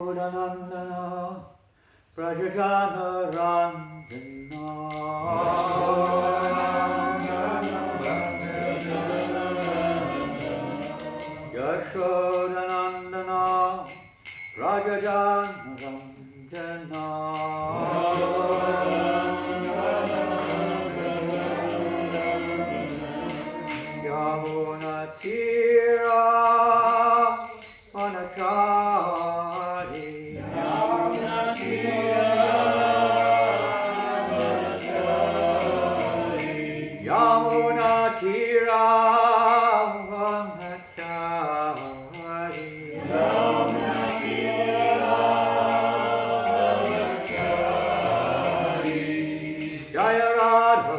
Janananda Prajajana Ranjana Yashodanandana Prajajana Ranjana Yamunatira Panachari Yamunatira Jaya Radha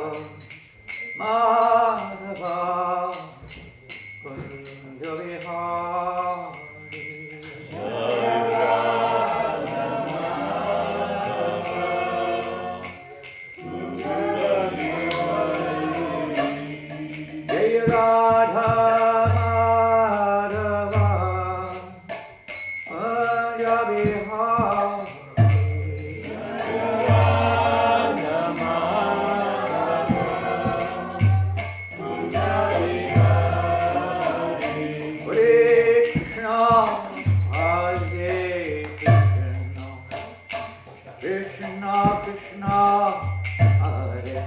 Madhava Kunja Vihari Jaya Radha Madhava Kunja Vihari Krishna Krishna Hare Hare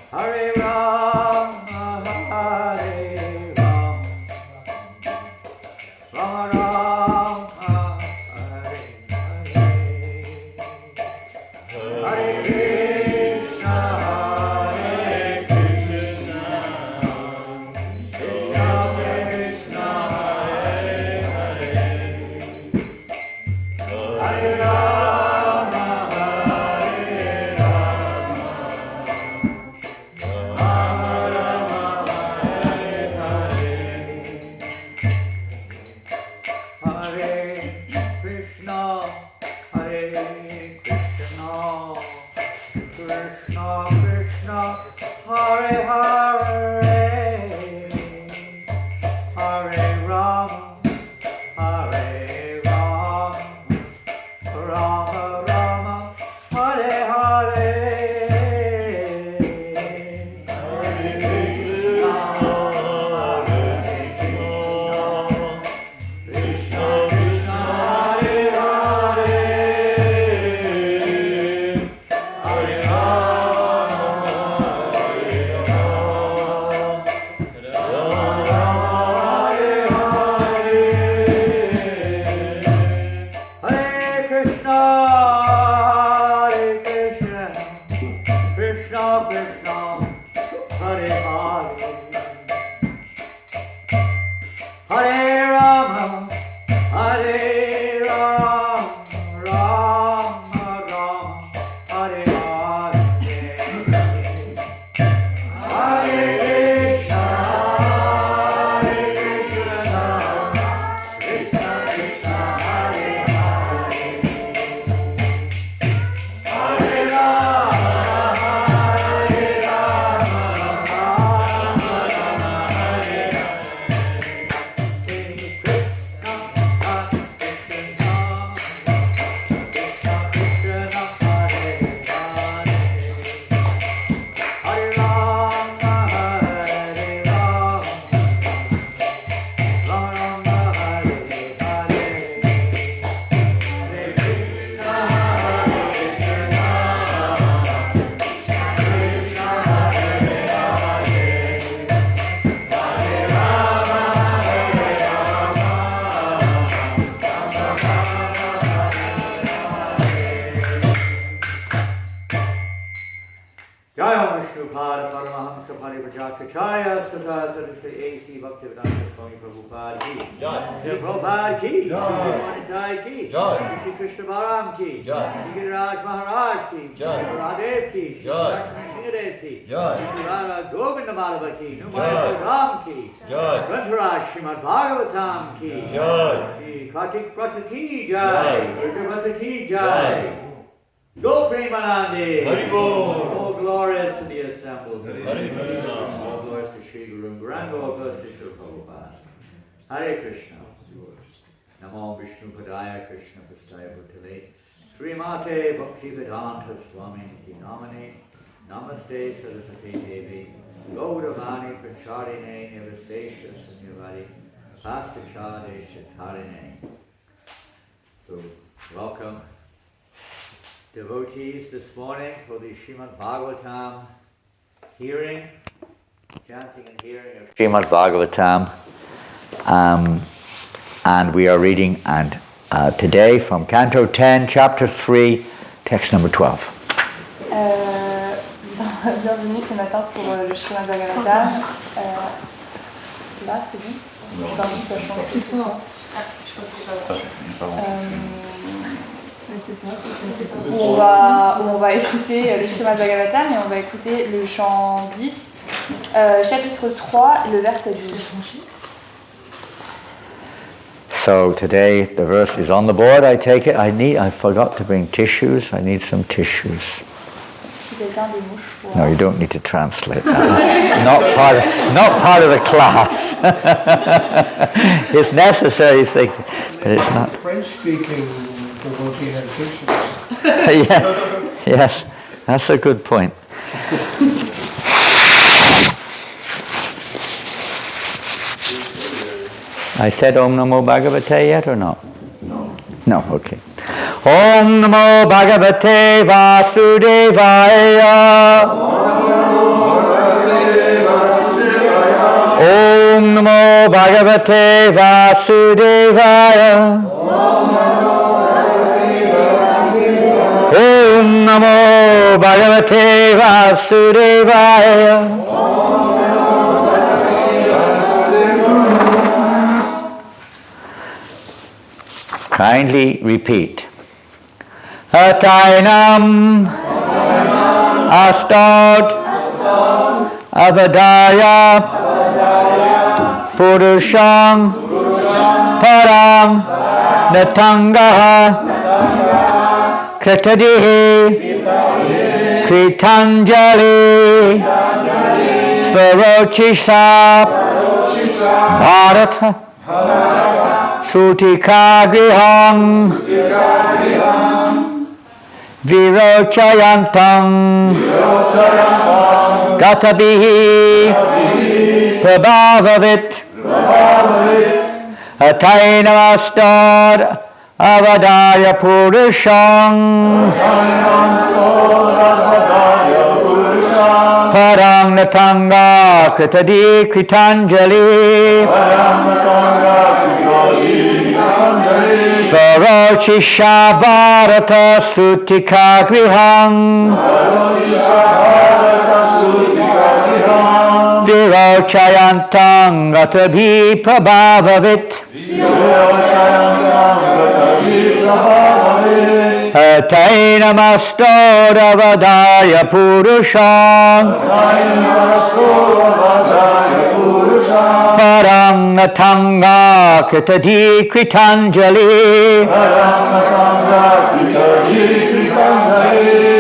Hare Rama Hare Rama Rama Rama Hare Hare Hare Krishna Hare Krishna Krishna Krishna Hare Hare Hare Rama, Hare Rama, Rama Rama, Hare Hare. Hare Krishna, Hare Krishna, Krishna Krishna, Hare Hare, Hare Rama, Hare Rama. Rama Rama Hare Hare Hare Krishna Hare Krishna Krishna Krishna Hare Hare Hare Rama Hare Rama Rama Hare Hare Hare Krishna, Hare Krishna, Krishna Krishna, Hare Hare, Hare Rama, Hare Rama, Rama Rama, Hare Hare, Hare Krishna, Hare Krishna, Krishna Krishna, Hare Hare. Hare Rama, Hare Rama, Rama Rama, Hare Hare. Krishna, Hare Krishna, Krishna Krishna, Hare Hare. Hare Rama, Hare Rama, Rama Rama, Hare Hare. Hare Krishna, Hare Krishna, Krishna Hare Hare, Hare Rama, Hare Rama, Rama Jaya Vishnupada Paramahamsa Parivajatacharya Stataya Sadhusri A.C. Bhaktivedanta Swami Prabhupada ki Jai. Shri Prabhupada ki Jai. Shri Manitai ki Jai. Shri Krishna Balaram ki Jai. Shri Giriraj Maharaj ki Jai. Shri Radhev ki Shri Jai. Lakshmi Shingadev ki Jai. Shri Radha Govinda Madhava ki Jai. Numaya Ram ki Jai. Grantaraj Srimad Bhagavatam ki Jai. Shri Kartik Prata ki Jai. Jai Urjavrata ki Jai Go Premanande Hari Bol. All glorious to the assembled. Hare Krishna. All glorious to Sri Guru Gauranga, all glorious to Sri Prabhupada. Hare Krishna. Namo Vishnu Padaya Krishna Prastaya Bhutale Srimate Bhaktivedanta Swami Niti Namane Namaste Saraswati Devi Gauravani Pracharine Nirvasesha Sanyavadi Pastachade Shatarine. So, welcome devotees this morning for the Srimad Bhagavatam hearing, chanting and hearing of Srimad Bhagavatam. And we are reading today from Canto 10, Chapter 3, text number 12. Bienvenue ce matin pour le Srimad Bhagavatam. Là, c'est bon. Par contre, ça change tout ce soir. On va écouter le Srimad Bhagavatam et on va écouter le chant 10, chapitre 3, le verset 12. So today the verse is on the board, I take it. I forgot to bring tissues. I need some tissues. No, you don't need to translate that. not part of the class. It's necessary thing, but it's not. French-speaking devotee had tissues. Yeah, yes, that's a good point. I said Om Namo Bhagavate yet or not? No, okay. Om Namo Bhagavate Vasudevaya. Om Namo Bhagavate Vasudevaya. Om Namo Bhagavate Vasudevaya. Kindly repeat. Atainam Astad Avadaya Purusham Param Natangaha Kritadihi Kritanjali Svarochisha Bharata Sutikagriham Virochayantam Gatabihi Prabhavavit Atainamastad Avadaya Purusham Parang Natanga Kritadi Kritanjali Svarochisha Bharata Sutikagriham Virochayantam Gatabhi Prabhavavit Atainamastodavadaya Purusham Parang Natanga Kritadi Kritanjali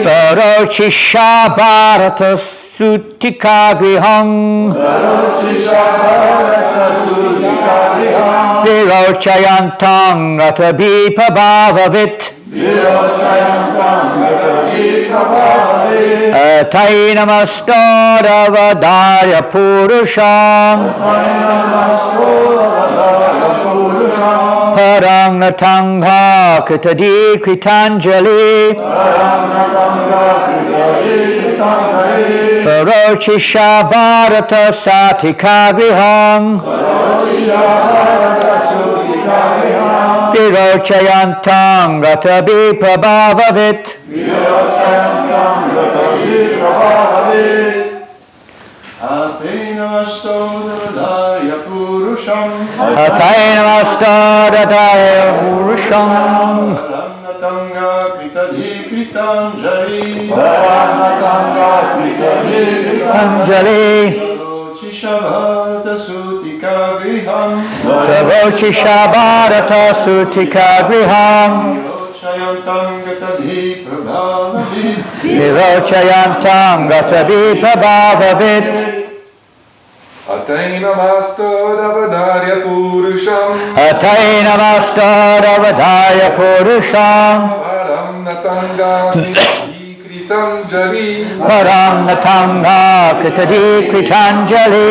Svarochisha Bharata Sutikagriham Virochayantam Gatabhi Prabhavavit Atainamastodavadaya Purusham Parang Natanga Kritadi Kritanjali Svarochisha Bharata Satikagriham Virochayantam Gatabhi Prabhavavit Atainamastodavadaya Purusham Atainamastodavadaya Purusham Paranatanga Kritadi Kritanjali Anjali Svarochisha Bharata Sutikagriham Svarochisha Bharata Sutikagriham Virochayantam Gatabhi Prabhavavit Virochayantam Gatabhi Prabhavavit Atainamastodavadarya purusham Atainamastadavadaya purusham Param natanga kritanjali Param natanga kritadi kritanjali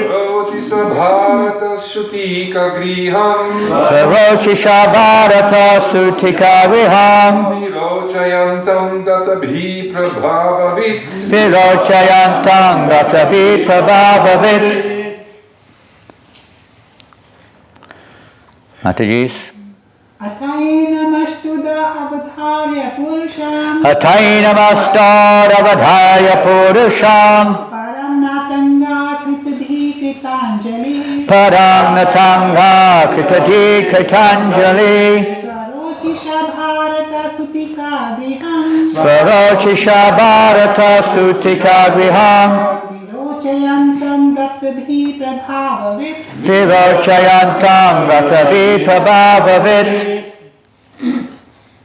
Roti sabharata shutika griham Sarochisha bharata sutika viham Virochayantam databhi prabhavavit Virochayantam gatavi prabhavavit. Matajis. Atainamastuda avadharya purusham Atainamastadavadaya purusham Paramnatanga kritadhi kritanjali Parangatanga kritadi kritanjali Sarochisha bharata sutika griham Sarochisha bharata sutika griham Virochayantam gattabhi prabhavavit Virochayantam gatavi prabhavavit.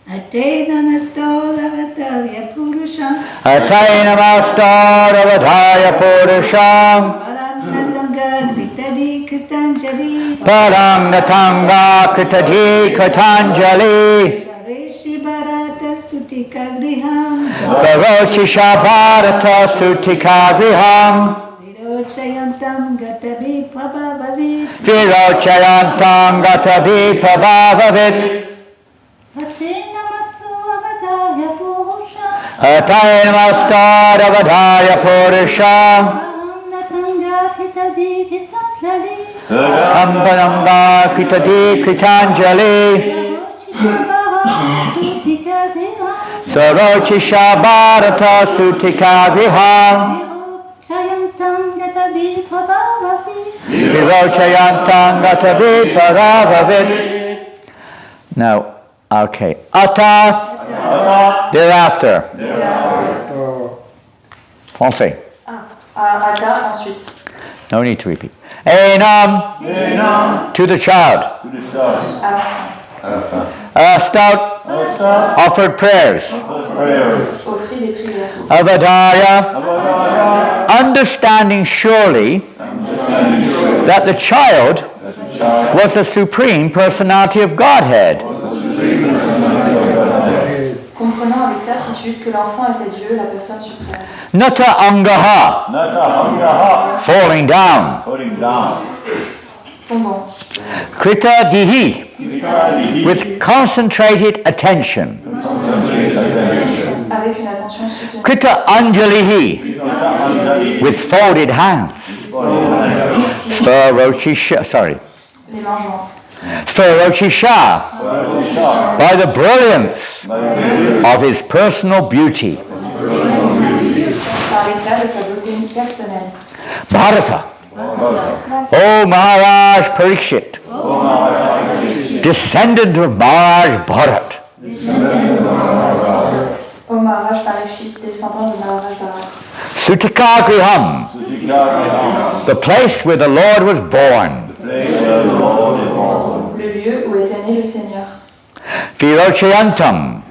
Atainamastodavadarya purusham Atainamastadavadaya purusham Paramnatanga kritadi kritanjali Parangatanga kritadi kritanjali Sareshi bharata sutika griham Sarochisha bharata sutika griham Virochayantam gatavi prabhavavit Virochayantam gatavi prabhavavit. Atainamastodavadarya purusham Atainamastadavadaya purusham Paramnatanga kritadi kritanjali Ambananga kritadi kritanjali Sarochisha bharata sutika griham Virochayantam gatavi prabhavavit. Now, okay. Ata, thereafter. Français. Ata ensuite. No need to repeat. Enam, to the child. Stout, offered prayers. Offrit des prières. Avadaya, understanding surely that the child was the Supreme Personality of Godhead. Comprenant avec certitude que l'enfant était Dieu, la personne suprême. Nata angaha, falling down. Tombant. Krita dihi, with concentrated attention. Avec une attention soutenue. Krita anjalihi, with folded hands. Svarochisha, sorry. Les mains jointes. Svarochisha, by the brilliance of his personal beauty. Par l'éclat de sa beauté personnelle. Bharata. Oh Maharaj Parikshit, descendant of Maharaj Bharat. Ô Maharaj Parikshit, descendant de Maharaj Bharat. Sutikagriham, the place where the Lord was born. Le lieu où était né le Seigneur. Virochayantam,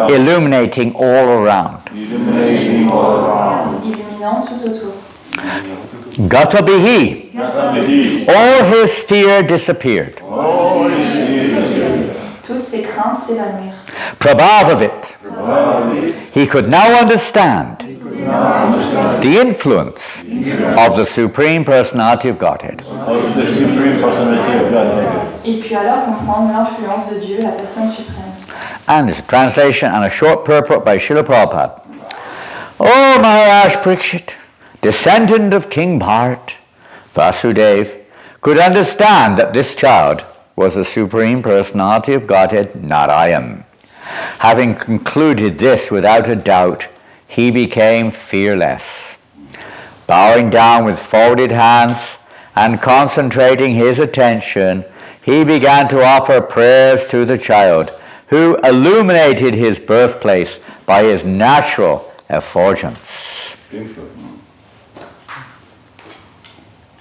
illuminating all around. Illuminant tout autour. Gatabihi, all his fear disappeared. Toutes ses craintes s'évanouirent. Prabhavavit, he could now understand the influence of the Supreme Personality of Godhead. Il put alors comprendre l'influence de Dieu, la personne suprême. And there's a translation and a short purport by Srila Prabhupada. Oh Maharaj Parikshit, descendant of King Bharat, Vasudev, could understand that this child was the Supreme Personality of Godhead, Narayan. Having concluded this without a doubt, he became fearless. Bowing down with folded hands and concentrating his attention, he began to offer prayers to the child, who illuminated his birthplace by his natural effulgence.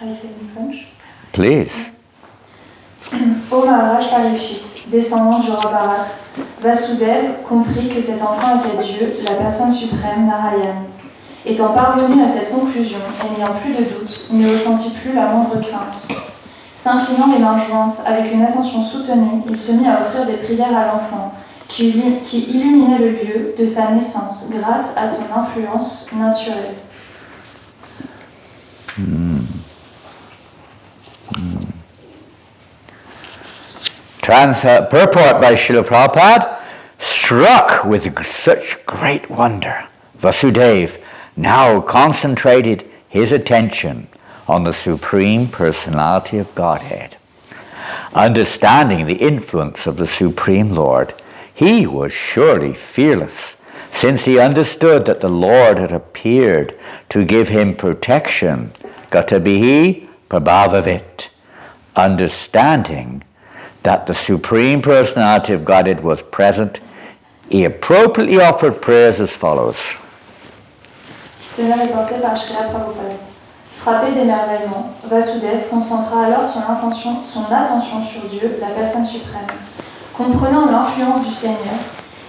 I say in French. Please. Ô Maharaj Parikshit, descendant du roi Bharat, Vasudev comprit que cet enfant était Dieu, la personne suprême, Narayan. Étant parvenu à cette conclusion, et n'ayant plus de doute, il ne ressentit plus la moindre crainte. S'inclinant les mains jointes, avec une attention soutenue, il se mit à offrir des prières à l'enfant, qui illuminait le lieu de sa naissance grâce à son influence naturelle. Purport by Srila Prabhupada, struck with such great wonder, Vasudeva now concentrated his attention on the Supreme Personality of Godhead. Understanding the influence of the Supreme Lord, he was surely fearless, since he understood that the Lord had appeared to give him protection, gatabihi prabhavavit. Understanding that the Supreme Personality of Godhead was present, he appropriately offered prayers as follows. Teneur est porté par Srila Prabhupada. Frappé d'émerveillement, Vasudeva concentra alors son attention sur Dieu, la personne suprême. Comprenant l'influence du Seigneur,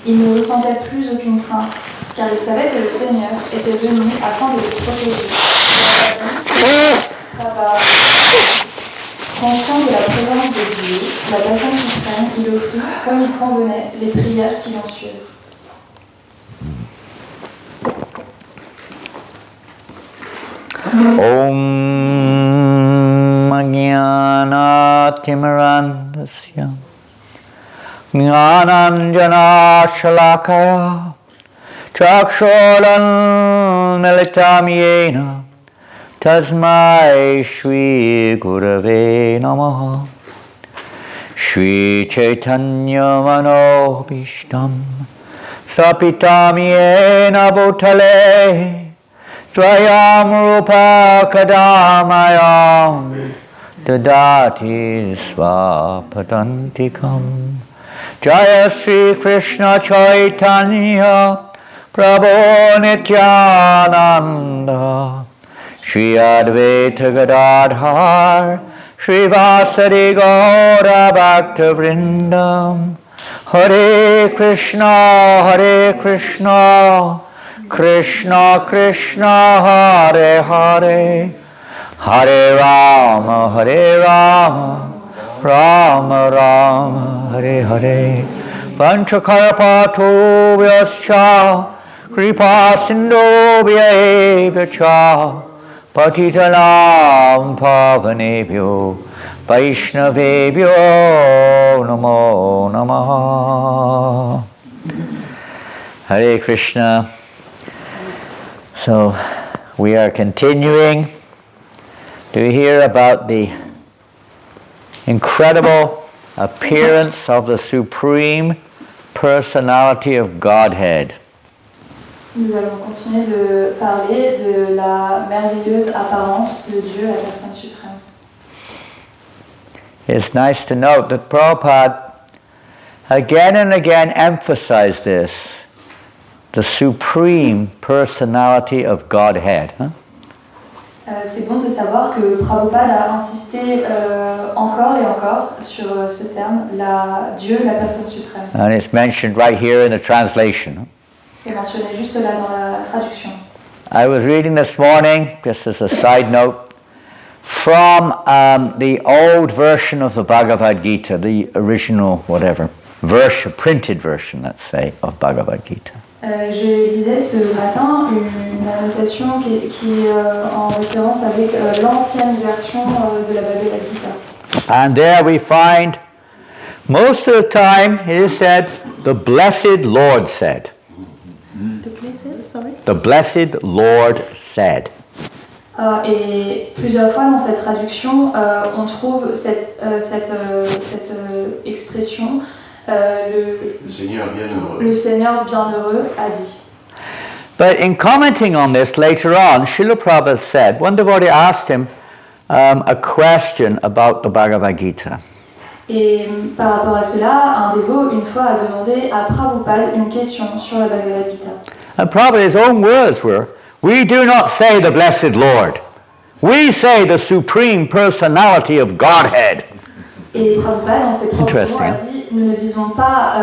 il ne ressentait plus aucune crainte, car il savait que le Seigneur était venu afin de le protéger. Conscient de la présence de Dieu, la personne suprême, il offrit, comme il convenait, les prières qui en suivent. Om Jnanatimrandasya Jnananjana Shalakaya Chakshoran Militam Yena Tasmai Shri Gurave Namaha Shri Chaitanya Manobhishtam Sapitam Yena Bhutale Swayam Rupa Kadamayam Dadati Swapadantikam Jaya Sri Krishna Chaitanya Prabhu Nityananda Shri Advaita Gadadhar Shri Vasari Gaura Bhakta Vrindam Hare Krishna Krishna Krishna Hare Hare Hare Rama Rama Rama Hare Hare Panchakarpato Vyascha Kripa Sindhu Vyebhya Patitanam Pavanebhyo Vaishnavebhyo Namo Namaha. Hare Krishna. So we are continuing to hear about the incredible appearance of the Supreme Personality of Godhead. Nous allons continuer de parler de la merveilleuse apparence de Dieu, la personne suprême. It's nice to note that Prabhupada again and again emphasized this, the Supreme Personality of Godhead. C'est bon de savoir que Prabhupada a insisté encore et encore sur ce terme, Dieu, la personne suprême. And it's mentioned right here in the translation. C'est mentionné juste là dans la traduction. I was reading this morning, just as a side note, from the old version of the Bhagavad Gita, the original whatever, printed version, let's say, of Bhagavad Gita. Je lisais ce matin une annotation qui est en référence avec l'ancienne version de la Bhagavad Gita. And there we find, most of the time, it is said, the blessed Lord said. The blessed Lord said. Et plusieurs fois dans cette traduction, on trouve cette expression, le Seigneur bienheureux a dit. But in commenting on this later on, Srila Prabhupada said, one devotee asked him a question about the Bhagavad Gita. Et par rapport à cela, un dévot une fois a demandé à Prabhupada une question sur la Bhagavad Gita. And Prabhupada's own words were, we do not say the blessed Lord. We say the Supreme Personality of Godhead. Et Prabhupada, dans ses propres mots, a dit, nous ne disons pas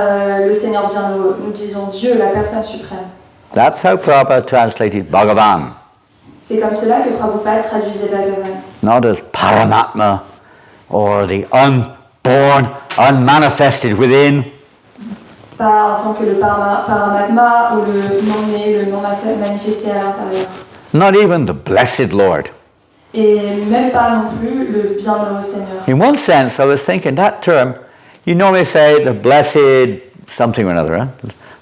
le Seigneur bienheureux, nous disons Dieu, la personne suprême. That's how Prabhupada translated Bhagavan. C'est comme cela que Prabhupada traduisait Bhagavan. Not as Paramatma or the unborn, unmanifested within. Pas en tant que le paramatma ou le non-né, le non-manifesté à l'intérieur. Not even the blessed Lord. Et même pas non plus le bienheureux Seigneur. In one sense, I was thinking that term, you normally say the blessed something or another, huh?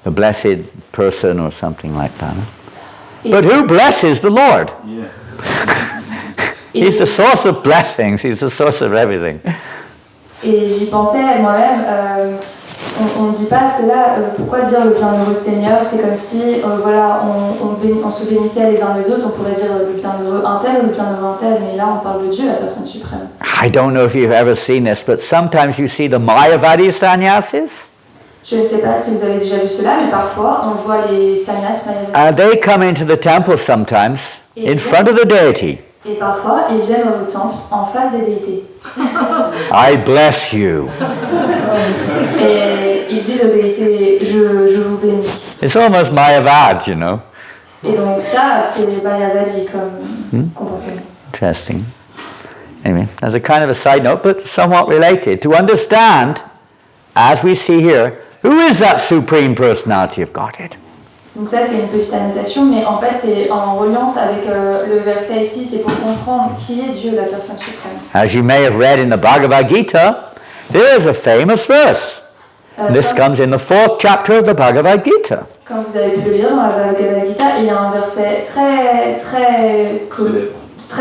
The blessed person or something like that. Huh? But who blesses the Lord? Yeah. He's the source of blessings. He's the source of everything. Et j'y pensais moi-même, on ne dit pas cela, pourquoi dire le bienheureux Seigneur? C'est comme si voilà, on se bénissait les uns les autres, on pourrait dire le bienheureux un tel ou le bienheureux un tel, mais là on parle de Dieu, la personne suprême. I don't know if you've ever seen this, but sometimes you see the Mayavadi sannyasis. Je ne sais pas si vous avez déjà vu cela, mais parfois on voit les sannyas mayavadis. They come into the temple sometimes in front of the deity. Et parfois ils viennent au temple en face des déités. I bless you. Et ils disent aux déités, je vous bénis. It's almost Mayavad, you know. Et donc ça, c'est mayavadi comme comportement. Interesting. Anyway, as a kind of a side note, but somewhat related, to understand, as we see here, who is that supreme personality of Godhead? Donc ça, c'est une petite annotation, mais en fait, c'est en reliance avec le verset ici, c'est pour comprendre qui est Dieu, la personne suprême. As you may have read in the Bhagavad Gita, there is a famous verse. This comes in the 4th chapter of the Bhagavad Gita. Comme vous avez pu le lire dans la Bhagavad Gita, il y a un verset très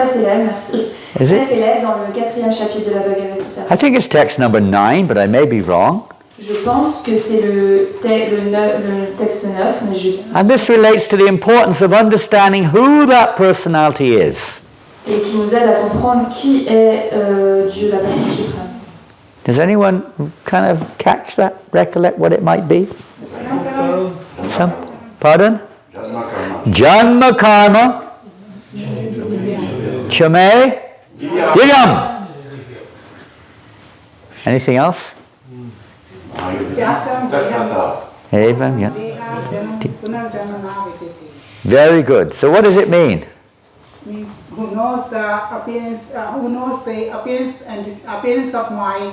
célèbre, merci. Très célèbre dans le 4e chapitre de la Bhagavad Gita. I think it's text number 9, but I may be wrong. Je pense que c'est le texte 9, mais je... And this relates to the importance of understanding who that personality is. Et qui nous aide à comprendre qui est Dieu, la personne suprême. Does anyone kind of catch that, recollect what it might be? Some? Pardon? Janma karma. Chame. Digam. Anything else? Evam, yeah. Very good. So what does it mean? Means who knows the appearance and disappearance of my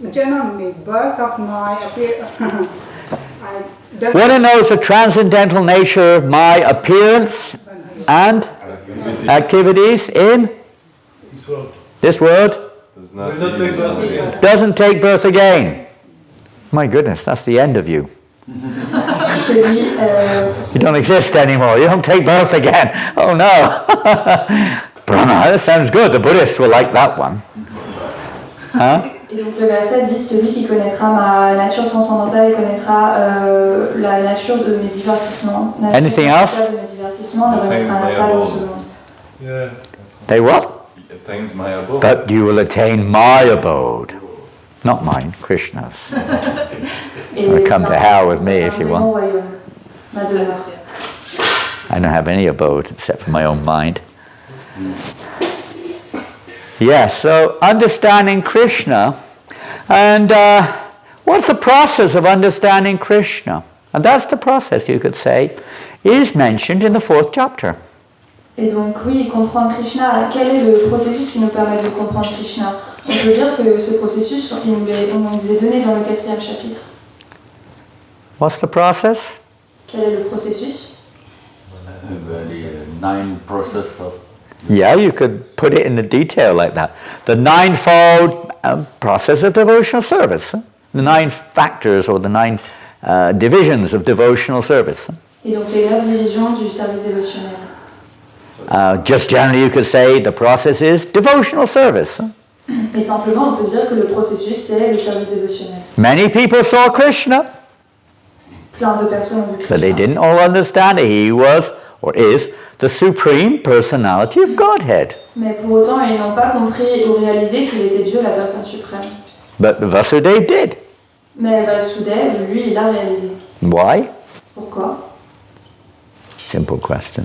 Janam means birth of my appearance. One knows the transcendental nature of my appearance and activities in this world. Doesn't take birth again. My goodness, that's the end of you. You don't exist anymore. You don't take birth again. Oh no. Brahma, that sounds good. The Buddhists will like that one. Huh? Et donc le verset dit, celui qui connaîtra ma nature transcendantale, il connaîtra la nature de mes divertissements. Anything else? De mes divertissements ne remettra pas dans ce monde. Yeah. They what? He attains my abode. But you will attain my abode. Not mine, Krishna's. Or come to hell with me if you want. Ma demeure. I don't have any abode except for my own mind. Yes, so understanding Krishna. And what's the process of understanding Krishna? And that's the process, you could say, is mentioned in the 4th chapter. Et donc oui, comprendre Krishna, quel est le processus qui nous permet de comprendre Krishna? On peut dire que ce processus, on nous est donné dans le 4e chapitre. What's the process? Quel est le processus? The 9 process of... Yeah, you could put it in the detail like that. The 9-fold process of devotional service. The 9 factors or the 9 divisions of devotional service. Et donc les 9 divisions du service dévotionnel. Just generally you could say the process is devotional service. Et simplement on peut dire que le processus c'est le service dévotionnel. Many people saw Krishna, Plein de personnes ont vu but they Krishna. didn't all understand that he was or is the supreme personality of Godhead. Mais pour autant ils n'ont pas compris ou réalisé qu'il était Dieu, la personne suprême. But Vasudeva did. Mais Vasudeva, lui, il a réalisé. Why? Pourquoi? Simple question.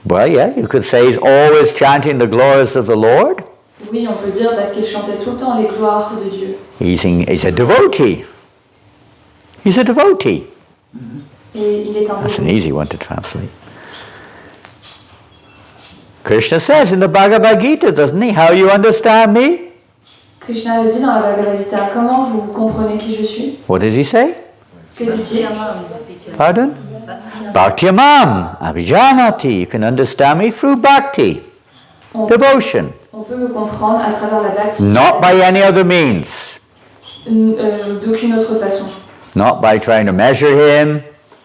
Well, yeah, you could say he's always chanting the glories of the Lord. Oui, on peut dire parce qu'il chantait tout le temps les gloires de Dieu. He's a devotee. He's a devotee. Et il est un That's an dévot. easy one to translate. Krishna says in the Bhagavad Gita, doesn't he? How you understand me? Krishna le dit dans la Bhagavad Gita. Comment vous comprenez qui je suis? What does he say? Que dit-il? Pardon? Bhakti-mam abhijanati. You can understand me through bhakti, On, devotion, on peut me comprendre à travers la bhakti. not by any other means, D'aucune autre façon. not by trying to measure him,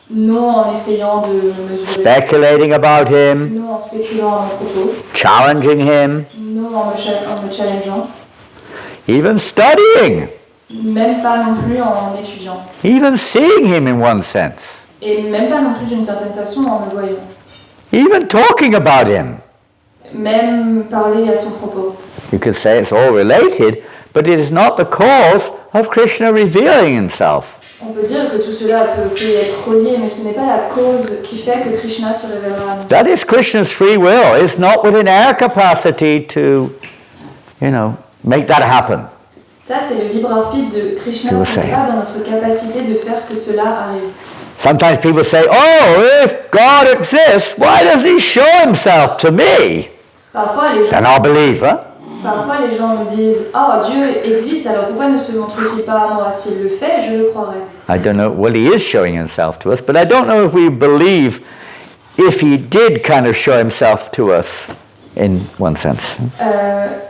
Non en essayant de mesurer. speculating about him, Non en spéculant à mon propos. challenging him, Non en me challengeant. even studying, Même pas non plus en étudiant. even seeing him in one sense, Et même pas non plus d'une certaine façon en me voyant. even talking about him. Même parler à son propos. You could say it's all related, but it is not the cause of Krishna revealing himself. On peut dire que tout cela peut être relié, mais ce n'est pas la cause qui fait que Krishna se révélera à nous. That is Krishna's free will. It's not within our capacity to, make that happen. Ça, c'est le libre arbitre de Krishna, Je ce sais. n'est pas dans notre capacité de faire que cela arrive. Sometimes people say, oh, if God exists, why does he show himself to me? Parfois, les Then gens, I'll believe, huh? parfois, les gens nous disent « Oh, Dieu existe, alors pourquoi ne se montre-t-il pas à moi? S'il le fait, je le croirai. » I don't know, well, he is showing himself to us, but I don't know if we believe if he did kind of show himself to us in one sense.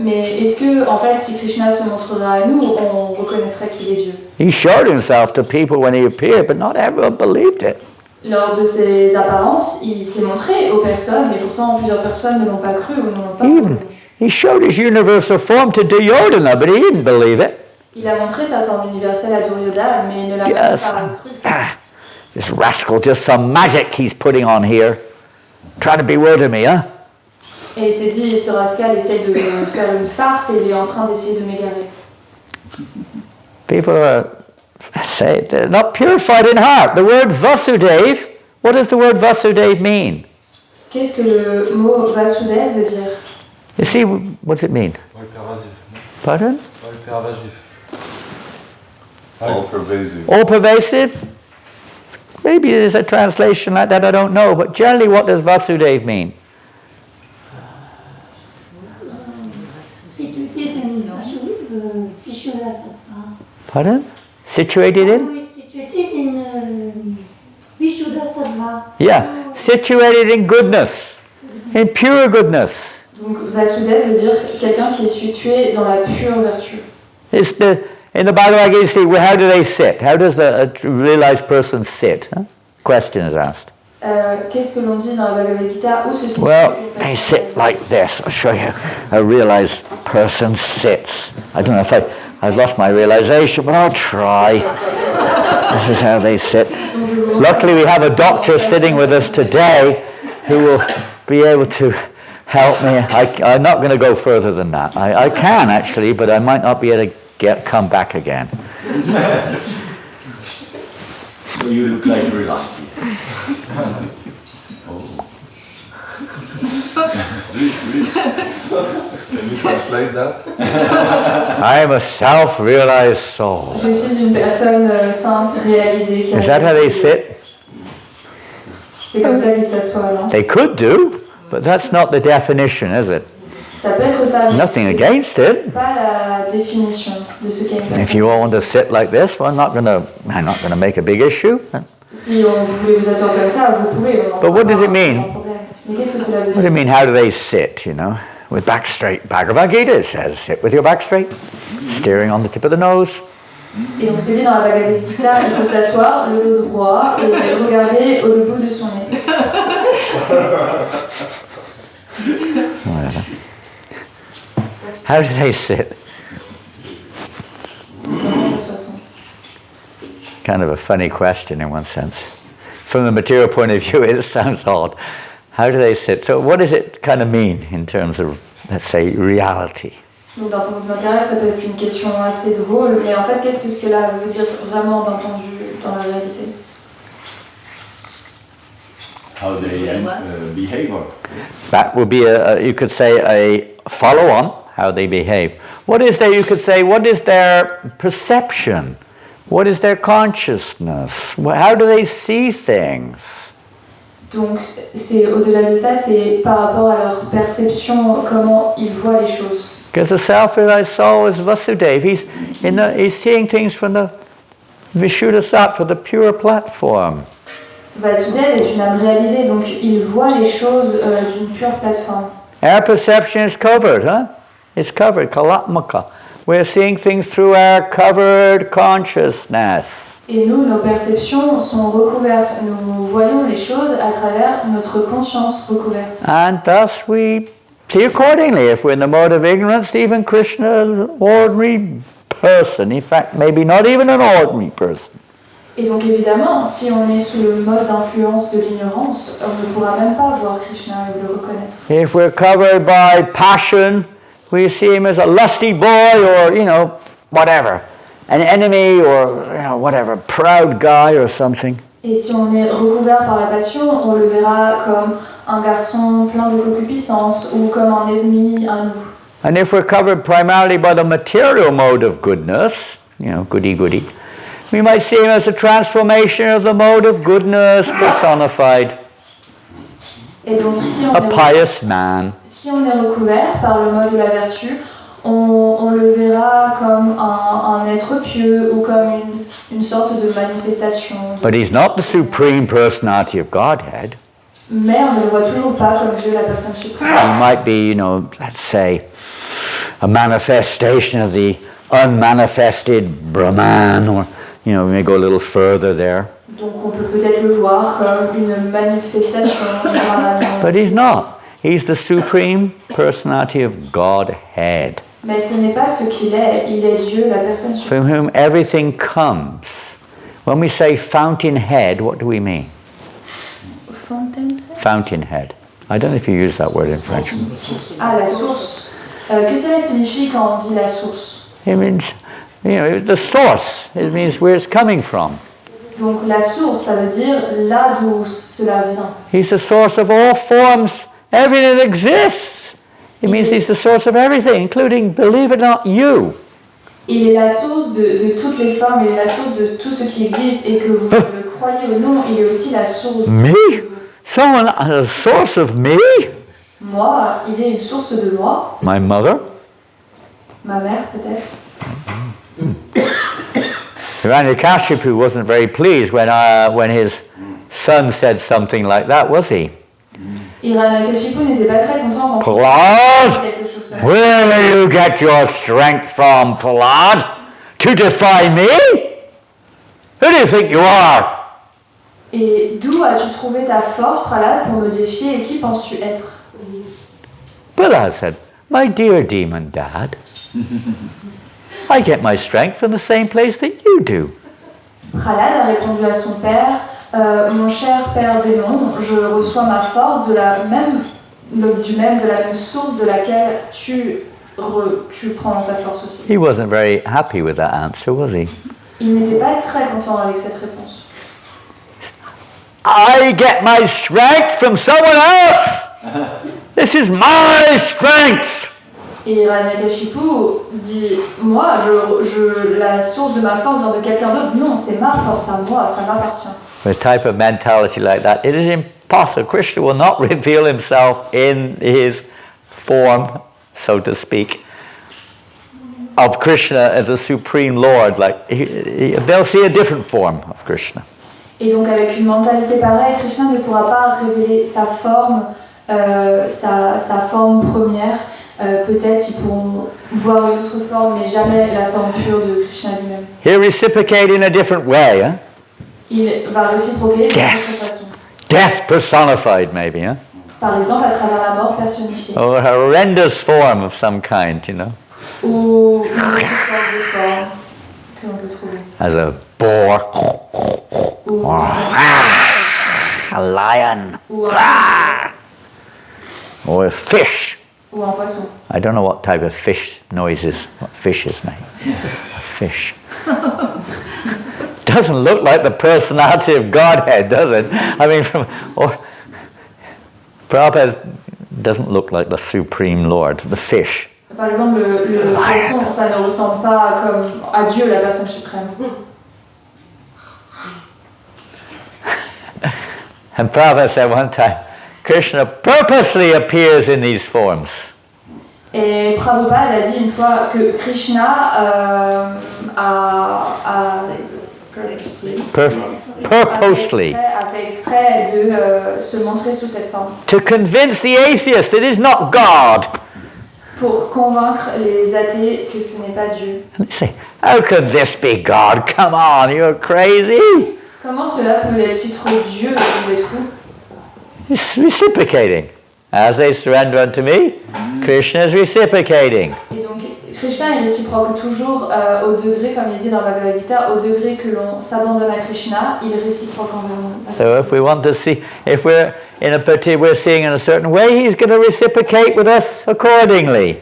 Mais est-ce que, en fait, si Krishna se montrerait à nous, on reconnaîtrait qu'il est Dieu? He showed himself to people when he appeared, but not everyone believed it. Lors de ses apparences, il s'est montré aux personnes, mais pourtant plusieurs personnes ne l'ont pas cru ou ne l'ont pas Even reconnu. he showed his universal form to Duryodhana, but he didn't believe it. Il a montré sa forme universelle à Duryodhana, mais il ne l'a même Yes. pas cru. Ah, this rascal, just some magic he's putting on here, trying to bewilder me, huh? Et il s'est dit, ce rascal essaie de faire une farce et il est en train d'essayer de m'égarer. People say they're not purified in heart. The word Vasudev, what does the word Vasudev mean? Qu'est-ce que le mot Vasudev veut dire? You see, what does it mean? Pardon? All pervasive. All pervasive? Maybe there's a translation like that, I don't know. But generally, what does Vasudev mean? Pardon? Situated in? Yeah, situated in goodness, in pure goodness. Donc Vasudev veut dire quelqu'un qui est situé dans la pure vertu. It's in the Bhagavad Gita, see, how do they sit? How does a realized person sit? Huh? Question is asked. Qu'est-ce que l'on dit dans la Bhagavad Gita? Où se situe Well, une they personne? sit like this. I'll show you. A realized person sits. I don't know if I've lost my realization, but I'll try. This is how they sit. Luckily, we have a doctor sitting with us today who will be able to help me. I'm not going to go further than that. I can actually, but I might not be able to come back again. So you look like relaxed. Can you translate that? I am a self-realized soul. Je suis une personne sainte, réalisée. Qui Is that how they sit? C'est comme ça qu'ils s'assoient, non? They could do, but that's not the definition, is it? Ça peut être ça, mais Nothing c'est against it. pas la définition de ce qu'est une If personne. you all want to sit like this, well, I'm not going to make a big issue. Si vous voulez vous asseoir comme ça, vous pouvez. On en But what does parlera, it mean? pas de problème. Mais qu'est-ce que cela veut What do dire? you mean, how do they sit, With back straight. Bhagavad Gita says, sit with your back straight, steering on the tip of the nose. Et donc c'est dit dans la Bhagavad Gita, il faut s'asseoir, le dos droit, et regarder au bout de son nez. Whatever. How do they sit? Comment s'assoit-on? Kind of a funny question in one sense. From the material point of view, it sounds odd. How do they sit? So what does it kind of mean in terms of, let's say, reality? Donc d'un point de vue matériel, ça peut être une question assez drôle, mais en fait, qu'est-ce que cela veut dire vraiment d'un point de vue dans la réalité? How they behave. That would be, you could say, a follow-on, how they behave. What is their, you could say, what is their perception What is their consciousness? How do they see things? Donc c'est au-delà de ça, c'est par rapport à leur perception, comment ils voient les choses. Because the self-realized soul is Vasudeva. He's seeing things from the Vishuddha Sattva, the pure platform. Vasudeva est une âme réalisée, donc il voit les choses d'une pure plateforme. Our perception is covered, huh? It's covered, kalatmaka. We're seeing things through our covered consciousness. Et nous, nos perceptions sont recouvertes. Nous voyons les choses à travers notre conscience recouverte. And thus we see accordingly. If we're in the mode of ignorance, even Krishna, an ordinary person, in fact, maybe not even an ordinary person. Et donc évidemment, si on est sous le mode d'influence de l'ignorance, on ne pourra même pas voir Krishna et le reconnaître. If we're covered by passion, we see him as a lusty boy or, whatever. An enemy or, whatever, proud guy or something. Et si on est recouvert par la passion, on le verra comme un garçon plein de concupiscence ou comme un ennemi à nous. And if we're covered primarily by the material mode of goodness, goody, we might see him as a transformation of the mode of goodness personified. Et donc si A pious man. Si on est recouvert par le mode de la vertu, on le verra comme un être pieux ou comme une sorte de manifestation. But he's not the supreme personality of Godhead. Mais on ne le voit toujours pas comme Dieu, la personne suprême. He might be, let's say, a manifestation of the unmanifested Brahman, or, we may go a little further there. Donc on peut peut-être le voir comme une manifestation du Brahman. But he's not. He's the supreme personality of Godhead. Mais ce n'est pas ce qu'il est. Il est Dieu, la personne suprême. From whom everything comes. When we say fountainhead, what do we mean? Fountainhead? Fountainhead. I don't know if you use that word in French. Ah, la source. Que cela signifie quand on dit la source? It means, the source. It means where it's coming from. Donc la source, ça veut dire là d'où cela vient. He's the source of all forms, everything that exists. It means he's the source of everything, including, believe it or not, you. Il est la source de toutes les formes, il est la source de tout ce qui existe, et que vous le croyez ou non, il est aussi la source de Me? vous. Someone a source of me? Moi, il est une source de moi. My mother? Ma mère, peut-être. Hiranyakashipu wasn't very pleased when his son said something like that, was he? Hiranyakashipu n'était pas très content quand Prahlad, quelque chose comme ça. where do you get your strength from, Prahlad? To defy me? Who do you think you are? Et d'où as-tu trouvé ta force, Prahlad, pour me défier, et qui penses-tu être? Prahlad said, my dear demon dad, I get my strength from the same place that you do. Prahlad a répondu à son père, mon cher père démon, je reçois ma force de la même source de laquelle tu prends ta force aussi. He wasn't very happy with that answer, was he? Il n'était pas très content avec cette réponse. I get my strength from someone else. This is my strength. Et Hiranyakashipu dit, moi, la source de ma force vient de quelqu'un d'autre. Non, c'est ma force à moi, ça m'appartient. With a type of mentality like that, it is impossible. Krishna will not reveal himself in his form, so to speak, of Krishna as the Supreme Lord. Like they'll see a different form of Krishna. Et donc avec une mentalité pareille, Krishna ne pourra pas révéler sa forme, sa forme première. Peut-être ils pourront voir une autre forme, mais jamais la forme pure de Krishna lui-même. He'll reciprocate in a different way, huh? Il va réciproquer d'une autre façon. Death personified, maybe, huh? Par exemple, à travers la mort personnifiée. Or a horrendous form of some kind, Ou une autre sorte de forme que l'on peut trouver. As a boar, Ou a lion, ou or a fish. un poisson. I don't know what type of fish noises, what fishes make. A fish. Doesn't look like the personality of Godhead, does it? I mean, Prabhupada doesn't look like the Supreme Lord, the fish. Par exemple, le poisson, ça ne ressemble pas comme à Dieu, la personne suprême. And Prabhupada said one time, Krishna purposely appears in these forms. Et Prabhupada a dit une fois que Krishna Purposely. a fait exprès de se montrer sous cette forme. To convince the atheist that it is not God. Pour convaincre les athées que ce n'est pas Dieu. And they say, how could this be God? Come on, you're crazy. Comment cela peut être Dieu? Vous êtes fous. It's reciprocating. As they surrender unto me, Krishna is reciprocating. Et donc, Krishna est réciproque toujours au degré, comme il dit dans la Bhagavad Gita, au degré que l'on s'abandonne à Krishna, il est réciproque envers nous. So if we want to see, if we're in a we're seeing in a certain way, he's going to reciprocate with us accordingly.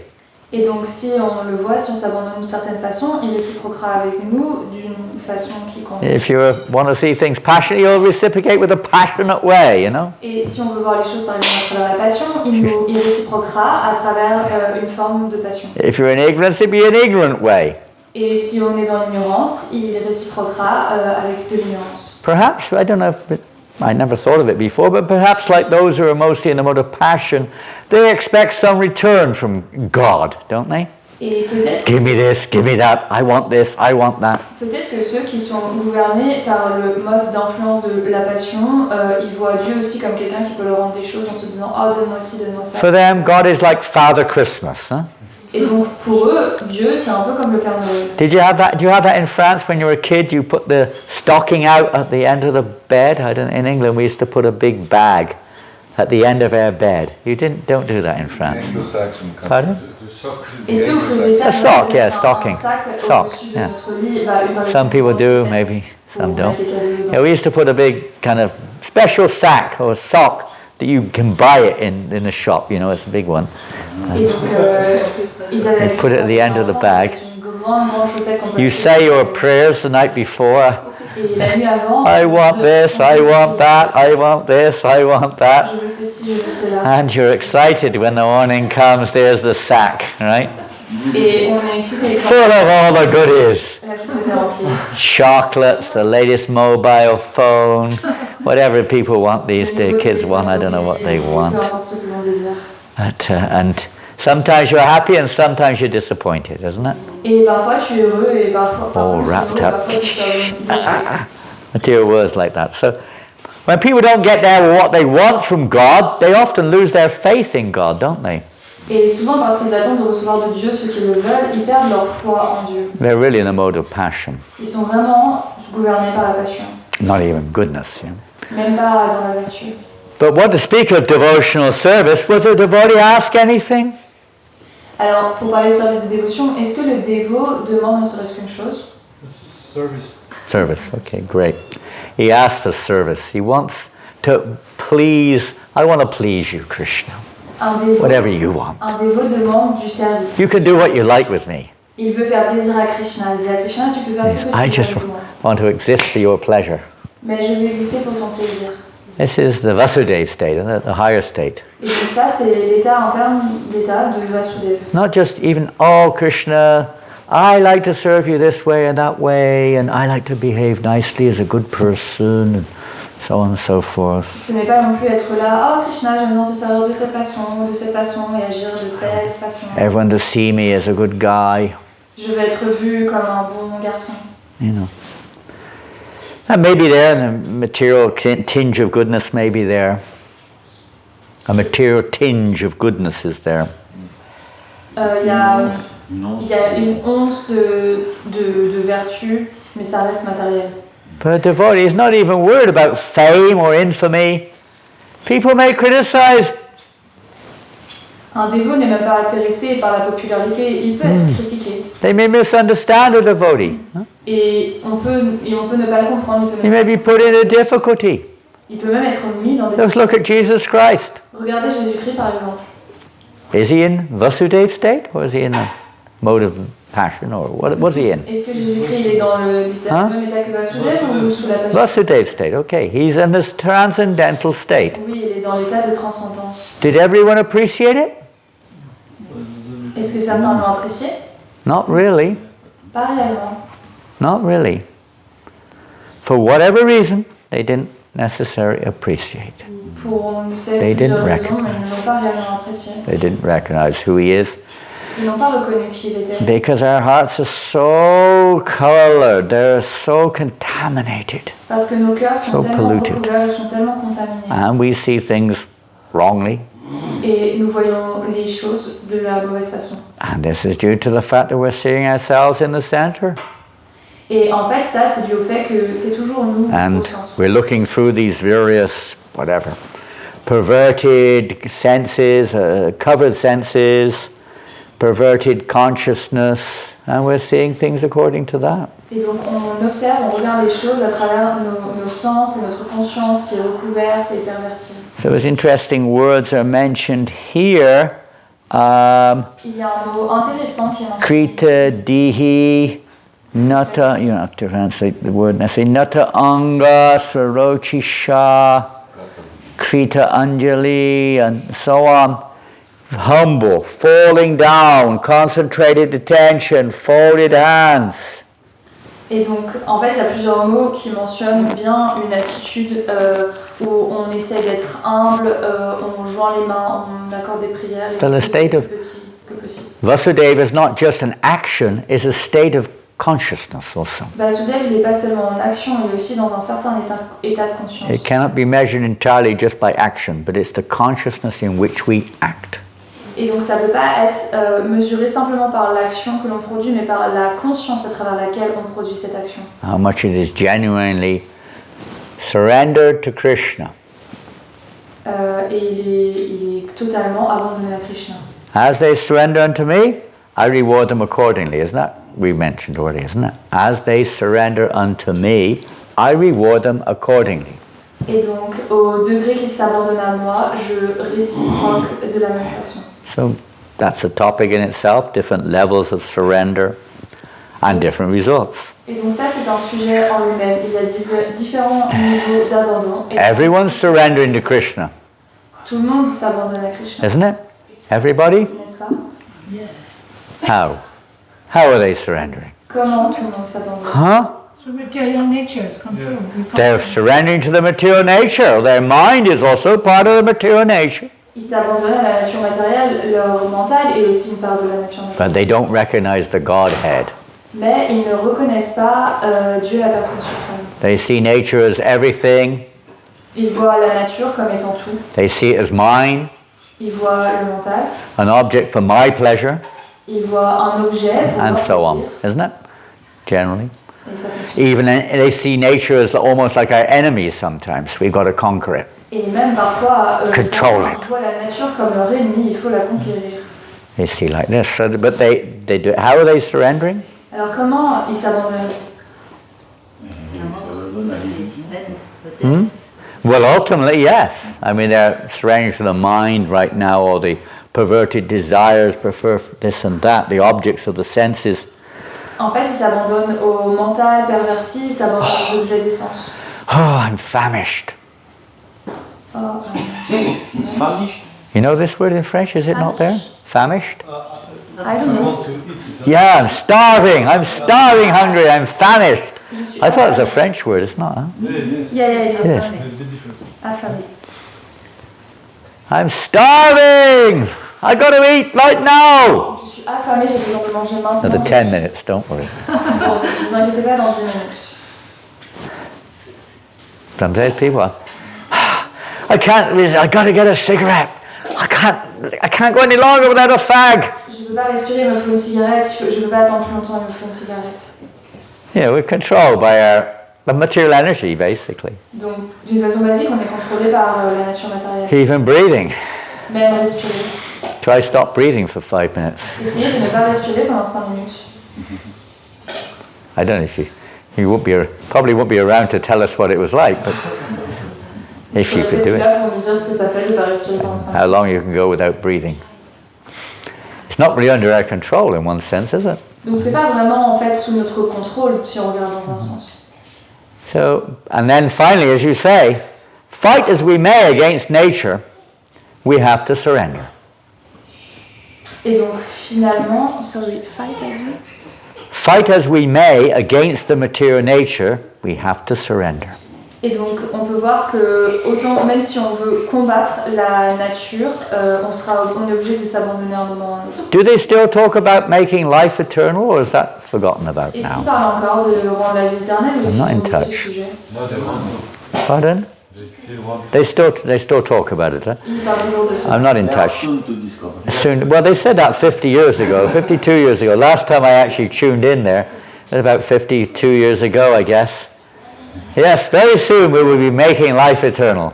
Et donc, si on le voit, si on s'abandonne d'une certaine façon, il réciproquera avec nous d'une façon qui convient. If you want to see things passionately, he'll reciprocate with a passionate way, you know. Et si on veut voir les choses par exemple à travers la passion, il réciproquera à travers une forme de passion. If you're in ignorance, it'll be an ignorant way. Et si on est dans l'ignorance, il réciproquera avec de l'ignorance. Perhaps, I don't know, I never thought of it before, but perhaps like those who are mostly in the mode of passion, they expect some return from God, don't they? Et peut-être, Give me this, give me that, I want this, I want that. peut-être que ceux qui sont gouvernés par le mode d'influence de la passion, ils voient Dieu aussi comme quelqu'un qui peut leur rendre des choses en se disant « Oh, donne-moi ci, donne-moi ça ». For them, God is like Father Christmas, huh? Et donc pour eux, Dieu c'est un peu comme le Père Noël. Did you have that? Do you have that in France when you were a kid? You put the stocking out at the end of the bed. In England, we used to put a big bag at the end of our bed. You don't do that in France. Anglo-Saxon country. Pardon? Est-ce que vous faisiez ça? A sock, yeah, un stocking. sac Sock, au-dessus de yeah. notre lit, Some people do, maybe some don't. Yeah, we used to put a big kind of special sack or sock that you can buy it in the shop. You know, it's a big one. Et donc, ils avaient Put it at the end of the bag. une grande chaussette qu'on peut You say your prayers the night before. Et la nuit avant, I want this, I want that, I want this, I want that. je veux ceci, je veux cela. And you're excited when the morning comes, there's the sack, right? Et on est excité Full of all the goodies. la chaussette est remplie. Chocolates, the latest mobile phone, whatever people want these days, kids want, I don't know what they want. Peu importe ce que l'on désire. And sometimes you're happy and sometimes you're disappointed, isn't it? Et parfois tu es heureux et parfois All tu es wrapped heureux, up. parfois tu es Material words like that. So when people don't get there what they want from God, they often lose their faith in God, don't they? Et souvent parce qu'ils attendent de recevoir de Dieu ce qu'ils le veulent, ils perdent leur foi en Dieu. They're really in a mode of passion, Ils sont vraiment gouvernés par la passion, not even goodness. You know? même pas dans la vertu. But what to speak of devotional service, was the devotee ask anything? Alors, pour parler du service de dévotion, est-ce que le dévot demande ne serait-ce qu'une chose? Service, okay, great. He asked for service. He wants to please, I want to please you, Krishna. Whatever you want. Un dévot demande du service. You can do what you like with me. Il veut faire plaisir à Krishna. Il dit à Krishna, tu peux faire ce que tu veux I just avec moi. want to exist for your pleasure. Mais je veux exister pour ton plaisir. This is the Vasudeva state, the higher state. Et donc ça, c'est l'état interne, l'état de Vasudeva. Not just even, oh Krishna, I like to serve you this way and that way, and I like to behave nicely as a good person, and so on and so forth. Ce n'est pas non plus être là, oh Krishna, j'aime bien te servir de cette façon, et agir de telle façon. Everyone to see me as a good guy. Je veux être vu comme un bon garçon. You know. And maybe there, a material tinge of goodness may be there. A material tinge of goodness is there. Il y a une once de vertu, mais ça reste matériel. But a devotee is not even worried about fame or infamy. People may criticize. Un dévot n'est même pas intéressé par la popularité, il peut être critiqué. They may misunderstand a devotee. Et on peut ne pas le comprendre, He may be put in a difficulty. il peut même être mis dans des... Just look at Jesus Christ. Regardez Jésus-Christ par exemple. Is he in Vasudeva state or is he in a mode of passion or what was he in? Est-ce que Jésus-Christ il est dans le même état que Vasudeva ou sous la passion? Vasudeva state, okay. He's in this transcendental state. Oui, il est dans l'état de transcendance. Did everyone appreciate it? Est-ce que certains l'ont apprécié? Not really. Pas réellement. Not really. For whatever reason, they necessarily appreciate. Pour, on le sait, They didn't plusieurs raisons, mais ils ne recognize. l'ont pas réellement apprécié. They didn't recognize who he is Ils n'ont pas reconnu qui il était. because our hearts are so colored, they're so contaminated, Parce que nos cœurs sont So tellement polluted. recouverts, ils sont tellement contaminés. and we see things wrongly. Et nous voyons les choses de la mauvaise façon. And this is due to the fact that we're seeing ourselves in the center. Et en fait, ça, c'est dû au fait que c'est toujours nous And au centre. we're looking through these various, whatever, perverted senses, covered senses, perverted consciousness, and we're seeing things according to that. Et donc, on observe, on regarde les choses à travers nos sens et notre conscience qui est recouverte et pervertie. So those interesting words are mentioned here. Il y a un mot intéressant qui est mentionné. Krita dihi nata, you have to translate the word, I say nata anga sarochi sha, krita anjali, and so on. Humble, falling down, concentrated attention, folded hands. Et donc, en fait, il y a plusieurs mots qui mentionnent bien une attitude où on essaie d'être humble, on joint les mains, on accorde des prières et So the state of petit que possible. Vasudeva is not just an action, it's a state of consciousness also. Vasudeva, il n'est pas seulement en action, il est aussi dans un certain état de conscience. It cannot be measured entirely just by action, but it's the consciousness in which we act. Et donc ça ne peut pas être mesuré simplement par l'action que l'on produit, mais par la conscience à travers laquelle on produit cette action. How much it is genuinely surrendered to Krishna. Et il est totalement abandonné à Krishna. As they surrender unto me, I reward them accordingly. Isn't that we mentioned already, isn't it? As they surrender unto me, I reward them accordingly. Et donc, au degré qu'ils s'abandonnent à moi, je réciproque de la même façon. So that's a topic in itself, different levels of surrender and different results. Et donc ça, c'est un sujet en lui-même. Il y a différents niveaux d'abandon. Et Everyone's surrendering to Krishna, tout le monde s'abandonne à Krishna, isn't it? Everybody? n'est-ce pas? How? How are they surrendering? Comment tout le monde s'abandonne? Huh? So material nature is controlled. They're surrendering to the material nature. Their mind is also part of the material nature. Ils s'abandonnent à la nature matérielle, leur mental est aussi une part de la nature matérielle. But they don't recognize the Godhead. Mais ils ne reconnaissent pas Dieu, la personne suprême. They see nature as everything. Ils voient la nature comme étant tout. They see it as mine, Ils voient le mental. an object for my pleasure, Ils voient un objet pour and leur so on, plaisir. isn't it? Generally. Et ça continue. Even they see nature as almost like our enemy sometimes. We've got to conquer it. Et même parfois, Control certains it. voient la nature comme leur ennemi, il faut la conquérir. They see like this. So, but they do. How are they surrendering? Alors comment ils s'abandonnent? Well, ultimately, yes. I mean, they're surrendering to the mind right now, or the perverted desires, prefer this and that, the objects of the senses. En fait, ils s'abandonnent au mental perverti, ils s'abandonnent aux objets des sens. Oh, I'm famished. Oh, Famished? You know this word in French, is it not there? Famished? I don't know. Yeah, I'm starving, hungry, I'm famished. I thought it was a French word, it's not, huh? Yeah, it is. Yes. Affamé. I'm starving! I got to eat right now! Je suis affamée, j'ai besoin de manger maintenant. Another 10 minutes, don't worry. Bon, ne vous inquiétez pas, dans 10 minutes. Sometimes people are, I can't resist, I got to get a cigarette. I can't go any longer without a fag. Je ne peux pas respirer, il me faut une cigarette. Je ne peux pas attendre plus longtemps, il me faut une cigarette. Yeah, we're controlled by the material energy, basically. Donc, d'une façon basique, on est contrôlé par la nature matérielle. Even breathing. Même respirer. Try stop breathing for 5 minutes. Essayez de ne pas respirer pendant 5 minutes. I don't know if you probably won't be around to tell us what it was like, but if you could do it. Là, pour nous dire ce que ça fait de ne pas respirer pendant 5 How minutes. long you can go without breathing. It's not really under our control in one sense, is it? Donc, c'est pas vraiment en fait sous notre contrôle si on regarde dans un sens. So, and then finally, as you say, fight as we may against nature, we have to surrender. Et donc, finalement, fight as well. Fight as we may against the material nature, we have to surrender. Et donc on peut voir que autant, même si on veut combattre la nature, on est obligé de s'abandonner un moment ou un autre. Do they still talk about making life eternal, or is that forgotten about Et now? s'ils parlent encore de rendre la vie éternelle aussi, I'm not in sur ce touch. sujet. No, they want Pardon? They still want They still talk about it, huh? Ils parlent toujours de ça. I'm not in They are touch. soon to discover. Soon, well, they said that 50 years ago, 52 years ago. Last time I actually tuned in there, about 52 years ago, I guess. Yes, very soon we will be making life eternal.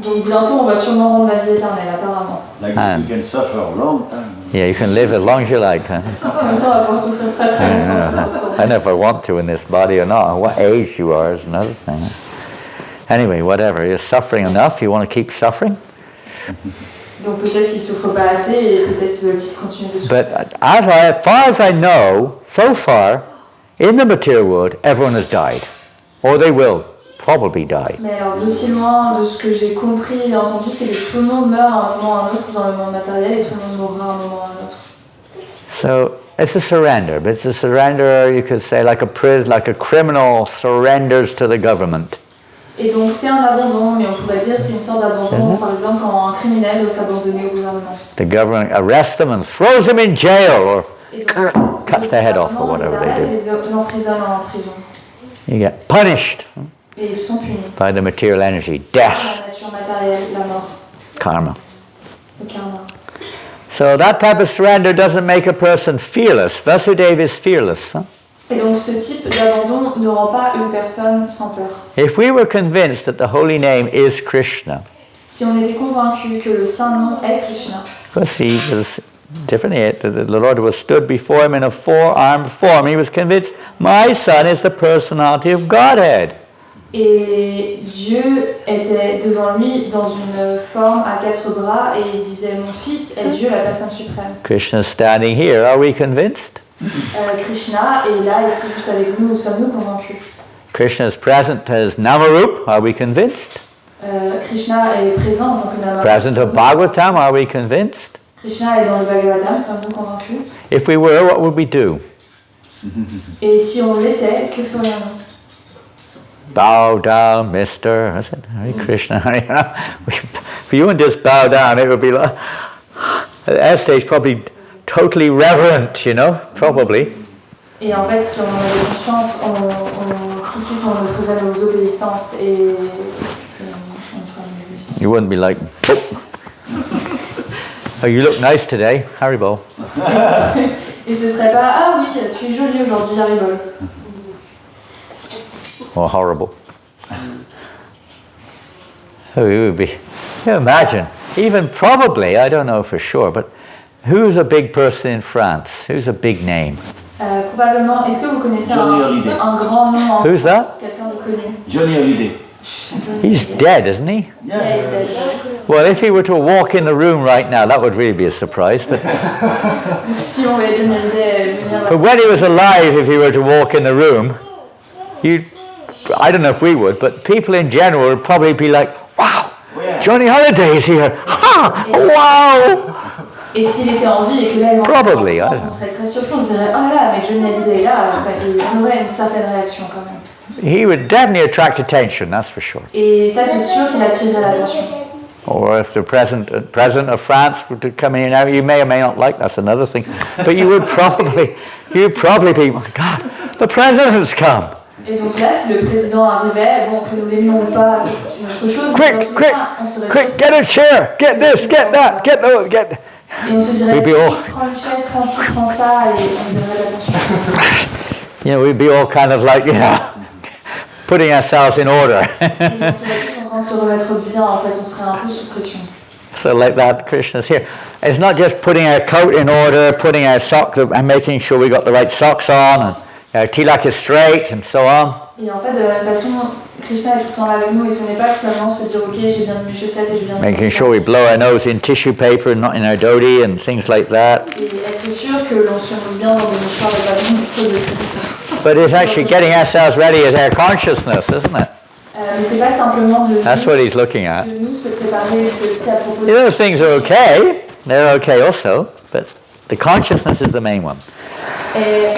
Donc bientôt on va sûrement rendre la vie éternelle apparemment. Like this, you can suffer a long time. Yeah, you can live as long as you like, huh? Comme ça on va pouvoir souffrir très très longtemps. I never want to in this body or not. What age you are is another thing. Anyway, whatever. You're suffering enough. You want to keep suffering? Donc peut-être qu'ils souffrent pas assez et peut-être qu'ils veulent continuer de souffrir. But as far as I know, so far, in the material world, everyone has died. Or they will probably die. Mais alors d'aussi loin de ce que j'ai compris et entendu, c'est que tout le monde meurt à un moment ou à un autre dans le monde matériel et tout le monde mourra à un moment ou à un autre. So it's a surrender. But it's a surrender, you could say, like a criminal surrenders to the government. Et donc c'est un abandon, mais on pourrait dire c'est une sorte d'abandon, par exemple quand un criminel doit s'abandonner au gouvernement. The government arrests them and throws them in jail or cuts their head off or whatever they do. Ils emprisonnent en prison. You get punished Et ils sont punis. by the material energy, death, La nature matérielle, la mort, karma. le karma. So that type of surrender doesn't make a person fearless. Vasudeva is fearless. Huh? Et donc ce type d'abandon ne rend pas une personne sans peur. If we were convinced that the holy name is Krishna, Si on était convaincu que le saint nom est Krishna, because he was different, the Lord was stood before him in a four-armed form. He was convinced, my son is the personality of Godhead. et Dieu était devant lui dans une forme à 4 bras et il disait mon fils est Dieu, la personne suprême. Krishna is standing here. Are we convinced? Krishna est là ici juste avec nous, sommes-nous convaincus? Krishna is present as Namarup. Are we convinced? Krishna est présent en tant que Nama. Present of Bhagavatam. Are we convinced? Krishna est dans le Bhagavatam, sommes-nous convaincus? If we were, what would we do? Et si on l'était, que ferions-nous? Bow down, mister. I said, Hare Krishna. If you wouldn't just bow down, it would be like, at that stage, probably totally reverent, probably. Et en fait, si on en avait conscience, tout de suite on le faisait nos obéissances et on ferait nos obéissances. You wouldn't be like, oh, you look nice today, Haribo. Et ce serait pas, ah oui, tu es jolie aujourd'hui, Haribol. Or horrible. Oh, it would be. You imagine, even probably, I don't know for sure, but who's a big person in France? Who's a big name? Probablement, est-ce que vous connaissez Johnny un grand nom en Who's France, that? quelqu'un de connu? Johnny Hallyday. He's dead, isn't he? Yeah, he's dead. Well, if he were to walk in the room right now, that would really be a surprise. But Donc si on voyait Johnny Hallyday venir but when he was alive, if he were to walk in the room, I don't know if we would, but people in general would probably be like, wow, Johnny Holiday is here. Ha! Wow! et s'il était en vie et que là il Probably, I don't on know. serait très surpris, on se dirait, oh là là, mais Johnny Hallyday est là, on aurait une certaine réaction quand même. He would definitely attract attention, that's for sure. Et ça c'est sûr qu'il attirerait l'attention. Or if the president of France were to come in now, you may or may not like, that's another thing. But you'd probably be, my God, the president's come. Et donc là, si le président arrivait, bon, que nous l'aimions ou pas, ça, c'est une autre chose. mais dans tous les cas, on serait Quick, get a chair, get this, get that, get those, get... Et on se dirait, We'd be all- prends une chaise, prends ci, prends ça, et on donnerait l'attention. We'd be all kind of like, putting ourselves in order. Et on serait tous en train de se remettre bien, en fait, on serait un peu sous pression. So like that, Krishna's here. It's not just putting our coat in order, putting our socks, and making sure we got the right socks on, and our tilak is straight, and so on. Et en fait, de la même façon, Krishna est tout le temps là avec nous, et ce n'est pas seulement se dire, ok, j'ai bien mis mes chaussettes et j'ai bien mis mes Making chaussettes. sure we blow our nose in tissue paper and not in our dhoti and things like that. Et être sûr que l'on se mouille bien dans des mouchoirs et pas dans des trucs de trucs. But it's actually getting ourselves ready as our consciousness, isn't it? Mais c'est pas simplement de That's what he's looking at. nous se préparer, c'est aussi à propos de... Those things are okay. They're okay also, but the consciousness is the main one. Et en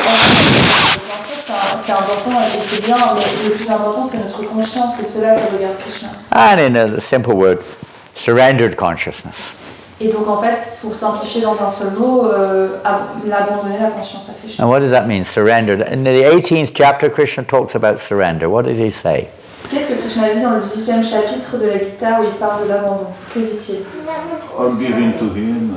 fait, c'est important et c'est bien, mais le plus important c'est notre conscience, c'est cela que regarde Krishna. And in a simple word, surrendered consciousness. Et donc en fait, pour simplifier dans un seul mot, abandonner la conscience à Krishna. And what does that mean, surrendered? In the 18th chapter, Krishna talks about surrender. What does he say? Qu'est-ce que Krishna dit dans le 18e chapitre de la Gita où il parle de l'abandon? Que dit-il? All giving to him.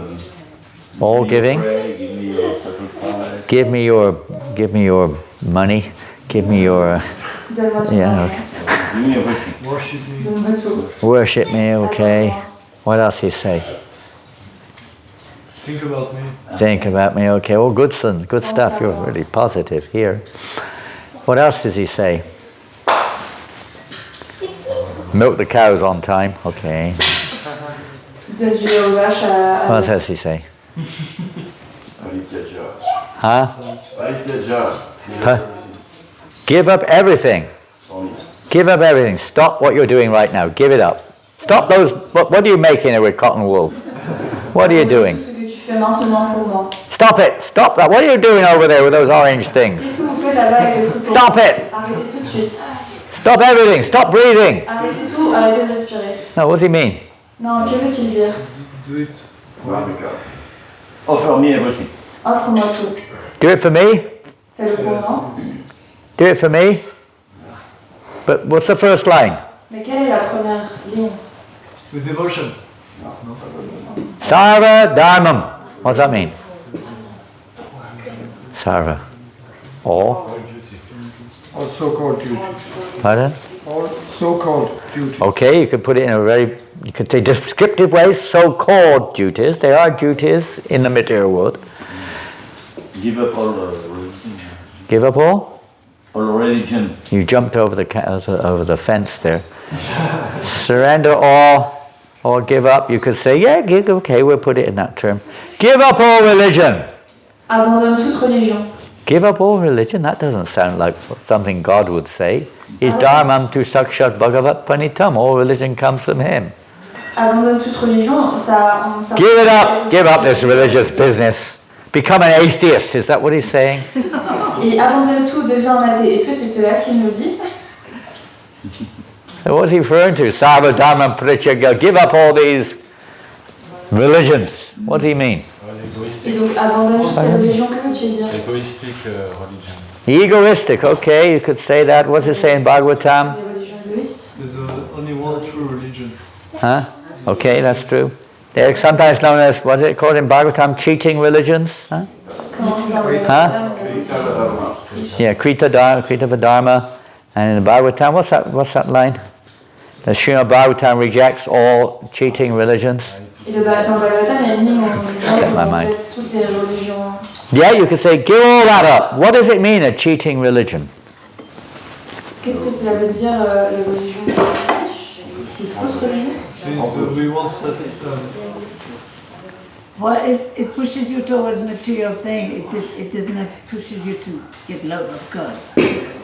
All giving? Pray, give me your sacrifice. Give me your money. Give me your... Donne-moi ton Yeah, argent. okay. Give me everything. Worship me. Donne-moi tout. Worship me, okay. What else he say? Think about me. Think about me, okay. Oh, good son, good stuff. You're really positive here. What else does he say? Milk the cows on time, okay. Donne du lait aux vaches à... What else does he say? Huh? Give up everything. Give up everything. Stop what you're doing right now. Give it up. Stop those. What are you making with cotton wool? What are you doing? Tout ce que tu fais maintenant pour moi. Stop it. Stop that. What are you doing over there with those orange things? Qu'est-ce que vous faites là-bas avec les trucs pour Stop moi? it. Arrêtez tout de suite. Stop everything. Stop breathing. Arrêtez tout, arrêtez de respirer. No, what does he mean? Non, que veut-il dire? Do it. Offer me everything. Offre-moi tout. Do it for me. Fais-le pour moi. Do it for me. But what's the first line? Mais quelle est la première ligne? With devotion. Sarva Dharmam. What does that mean? Sarva. All. All so-called duty. Pardon? All so-called duty. Okay, you could put it in a very, you could say descriptive ways, so-called duties. They are duties in the material world. Give up all religion. Give up all? All religion. You jumped over over the fence there. Surrender all, or give up. You could say, yeah, okay, we'll put it in that term. Give up all religion. Abandonne toute religion. Give up all religion? That doesn't sound like something God would say. Is dharmam tu sakshat bhagavat panitam. All religion comes from him. Abandonne toute religion, ça... Give it up. Give up this religious business. Become an atheist. Is that what he's saying? Et abandonne tout, deviens un athée. Est-ce que c'est cela qu'il nous dit? So what's he referring to? Sarva dharmam parityagya. Give up all these religions. What does he mean? Et donc abandonne toutes ces religions, que veut-il dire? Égoïstique religion. Egoistic. Okay, you could say that. What's it say in Bhagavatam? Des religions égoïstes. There's only one true religion. Huh? Okay, that's true. They're sometimes known as, what's it called in Bhagavatam, cheating religions? Huh? Comment dire? Huh? Yeah, Krita Dharma. And in the Bhagavatam, what's that line? The Srimad Bhagavatam rejects all cheating religions. Et dans le Bhagavatam, il y a une ligne où on dit Get my qu'on mind. rejette toutes les religions. Yeah, you could say, give all that up. What does it mean, a cheating religion? Qu'est-ce que cela veut dire, les religions qui trichent? Les fausses religions? Means we want to Well, it pushes you towards material thing. It does not pushes you to get love of God.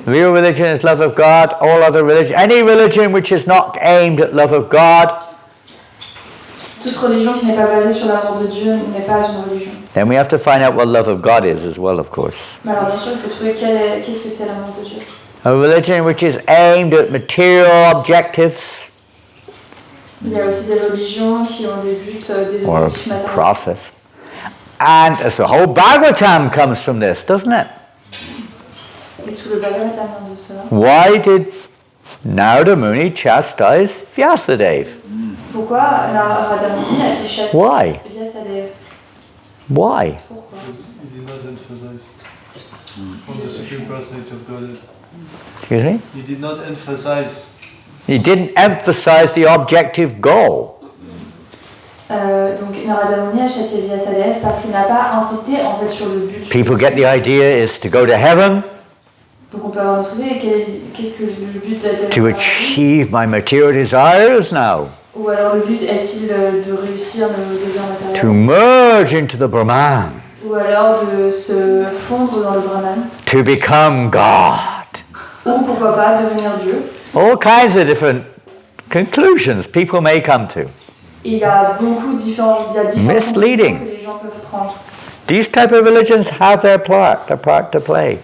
Real religion is love of God. All other religion, any religion which is not aimed at love of God, Toute religion qui n'est pas basée sur l'amour de Dieu n'est pas une religion. then we have to find out what love of God is as well, of course. Mais alors bien sûr, il faut trouver qu'est-ce que c'est l'amour de Dieu. A religion which is aimed at material objectives Il y a aussi des religions qui ont des buts, des or objectifs matériels. process. And as the whole Bhagavatam comes from this, doesn't it? Et tout le Bhagavatam vient de cela. Why did Narada Muni chastise Vyasadeva? Pourquoi Narada Muni a-t-il châtié Why? Vyasadeva? Why? Pourquoi? He did not emphasize on the Supreme Personality of Godhead. Excuse me? He did not emphasize. He didn't emphasize the objective goal. Donc Narada Muni a châtié Vyasadeva parce qu'il n'a pas insisté en fait sur le but. People get the idea is to go to heaven, Donc on peut avoir notre idée, qu'est-ce que le but est-il to achieve my material desires now, Ou alors le but est-il de réussir nos désirs to matériels? merge into the Brahman, Ou alors de se fondre dans le Brahman? to become God. Ou pourquoi pas devenir Dieu? All kinds of different conclusions people may come to. Et il y a beaucoup différentes Misleading. conclusions que les gens peuvent prendre. These type of religions have their part to play.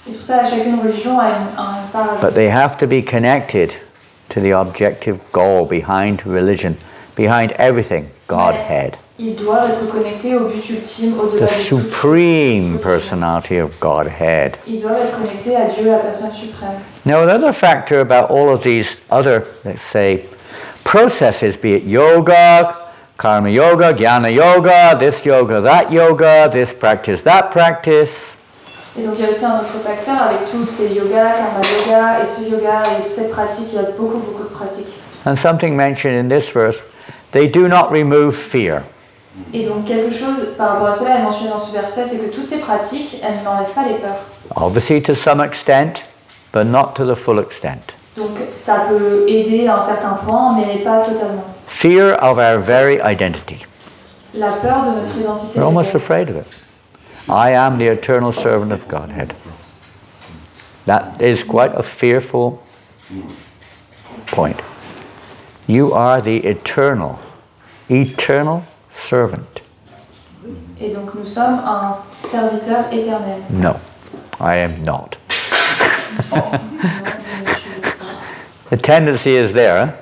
Et tout ça, chacune religion a un part. But they have to be connected to the objective goal behind religion, behind everything, Godhead. Ils doivent être connectés au but ultime, au-delà The de tout. supreme personality of Godhead. Ils doivent être connectés à Dieu, la personne suprême. Now, another factor about all of these other, let's say, processes, be it yoga, karma yoga, jnana yoga, this yoga, this practice, that practice. Et donc il y a aussi un autre facteur avec tous ces yogas, karma yoga et ce yoga et cette pratique, il y a beaucoup de pratiques. And something mentioned in this verse, they do not remove fear. Et donc quelque chose par rapport à cela est mentionné dans ce verset, c'est que toutes ces pratiques, elles n'enlèvent pas les peurs. Obviously to some extent, but not to the full extent. Donc ça peut aider à un certain point, mais pas totalement. Fear of our very identity. La peur de notre identité. We're almost afraid of it. I am the eternal servant of Godhead. That is quite a fearful point. You are the eternal servant. Et donc nous sommes un serviteur éternel. No, I am not. The tendency is there.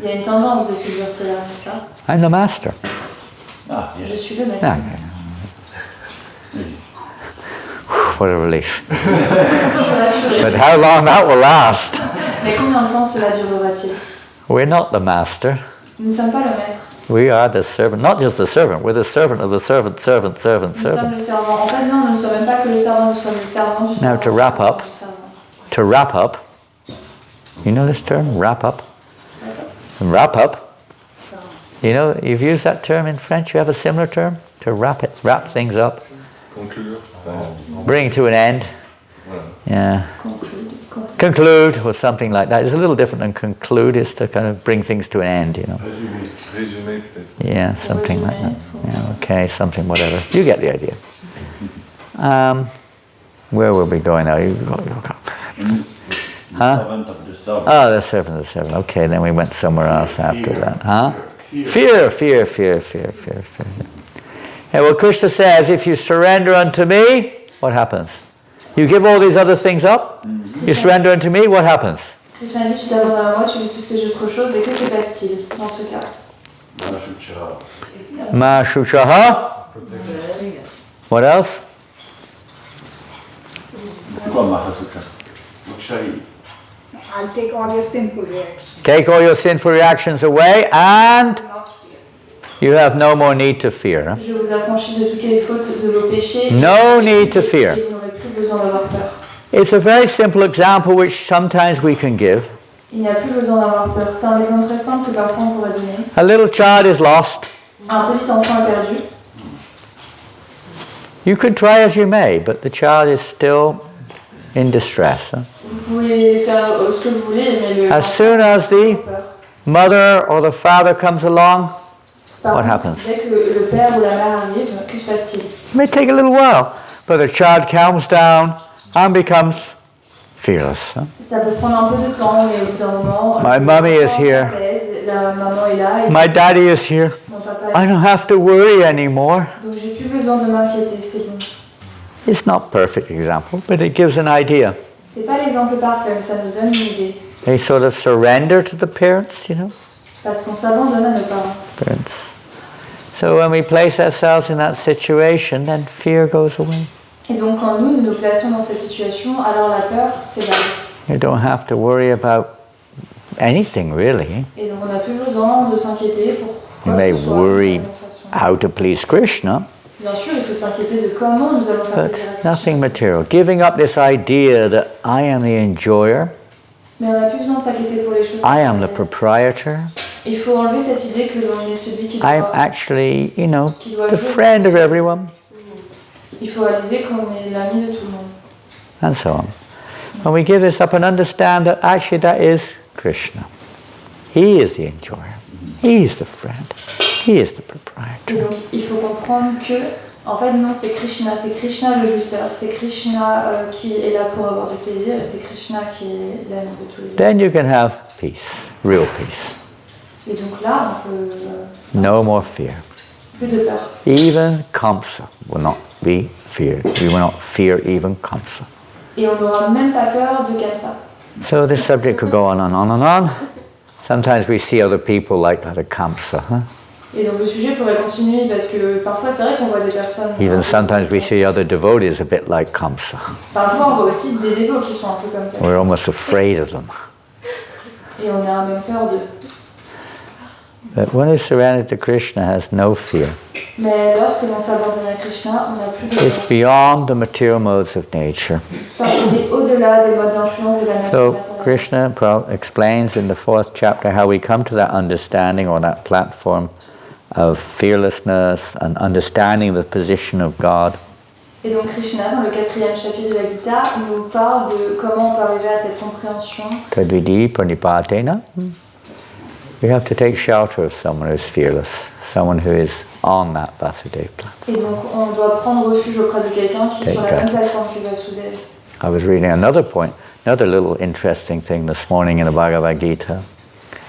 Il y a une tendance de se dire cela, n'est-ce pas? I'm the master. Ah, Je yes. suis le maître. Ah, what a relief. Je suis rassurée. But how long that will last? Mais combien de temps cela durera-t-il? We're not the master. Nous ne sommes pas le maître. We are the servant. Not just the servant. We're the servant of the servant, servant, servant, Nous sommes servant. le servant. En fait, non, nous ne sommes même pas que le servant, nous sommes le servant du servant. Now, to wrap du servant, up. du servant. To wrap up. You know this term, wrap up? Wrap up. You know, you've used that term in French. You have a similar term? To wrap things up. Conclure. Bring to an end. Yeah. Conclude or something like that. It's a little different than conclude. It's to kind of bring things to an end, you know. Résumer peut-être. Yeah, something like that. Yeah, okay, something, whatever. You get the idea. Where will we go now? Huh? Servant of the servant. Oh, the servant. Okay, then we went somewhere else after that. Huh? Fear. And well, Krishna says, if you surrender unto me, what happens? You give all these other things up, you surrender unto me, what happens? Krishna dit, tu t'abandonnes à moi, tu vis toutes ces autres choses, et que se passe-t-il dans ce cas? Ma shuchaha. What else? C'est quoi Mahasucha? I'll take all your sinful reactions. Take all your sinful reactions away and you have no more need to fear. Huh? Je vous affranchis de toutes les fautes de vos péchés. No need to fear. Et vous n'aurez plus besoin d'avoir peur. It's a very simple example which sometimes we can give. Il n'y a plus besoin d'avoir peur. C'est un exemple très simple que parfois on pourrait donner. A little child is lost. Un petit enfant est perdu. You could try as you may, but the child is still in distress. Huh? Vous pouvez faire ce que vous voulez, mais le As soon as the mother or the father comes along, Par what contre, happens? dès que le père ou la mère arrive, que se passe-t-il? It may take a little while, but the child calms down and becomes fearless. Huh? Ça peut prendre un peu de temps, mais au bout d'un moment, My mommy is here. La maman est là. Et My daddy is here. mon papa est I là. don't have to worry anymore. Donc j'ai plus besoin de m'inquiéter, c'est bon. It's not a perfect example, but it gives an idea. C'est pas l'exemple parfait, mais ça nous donne une idée. They sort of surrender to the parents, you know. Parce qu'on s'abandonne à nos parents. Parents. So when we place ourselves in that situation, then fear goes away. Et donc quand nous nous plaçons dans cette situation, alors la peur s'évade. You don't have to worry about anything really. Et donc on n'a plus besoin de s'inquiéter pour You quoi may que ce soit, worry d'une certaine façon. how to please Krishna, Bien sûr, il faut s'inquiéter de comment nous allons faire but plaisir à Krishna. nothing material. Giving up this idea that I am the enjoyer, Mais on n'a plus besoin de s'inquiéter pour les choses. I am the matérielles. proprietor, Il faut enlever cette idée que l'on est celui qui I'm doit. actually, you know, Qui doit the jouer. friend of everyone, Il faut réaliser qu'on est l'ami de tout le monde. and so on. When we give this up and understand that actually that is Krishna. He is the enjoyer. He is the friend. He is the Et proprietor. donc il faut comprendre que, en fait, non, c'est Krishna le jouisseur, c'est Krishna qui est là pour avoir du plaisir, et c'est Krishna qui est l'ami de tous les hommes. Then you can have peace, real peace. Et donc là, on peut No more fear. plus de peur. Even Kamsa will not be feared. We will not fear even Kamsa. Et on n'aura même pas peur de Kamsa. So this subject could go on and on and on. Sometimes we see other people like that at Kamsa. Huh? Et donc le sujet pourrait continuer parce que parfois c'est vrai qu'on voit des personnes. Even sometimes we see other devotees a bit like Kamsa. Parfois on voit aussi des dévots qui sont un peu comme ça. We're almost afraid of them. Et on a même peur d'eux. But one who's surrendered to Krishna has no fear. Mais lorsque l'on s'abandonne à Krishna, on n'a plus de It's peur. beyond the material modes of nature. Parce qu'il est au-delà des modes d'influence de la nature So matérielle. Krishna explains in the 4th chapter how we come to that understanding or that platform of fearlessness and understanding the position of God. Et donc Krishna, dans le 4e chapitre de la Gita, nous parle de comment on peut arriver à cette compréhension. Tadvidi pranipatena. We have to take shelter of someone who is fearless, someone who is on that Vasudeva plan. Et donc on doit prendre refuge auprès de quelqu'un qui est sur la même plateforme que Vasudeva. I was reading another point, another little interesting thing this morning in the Bhagavad Gita.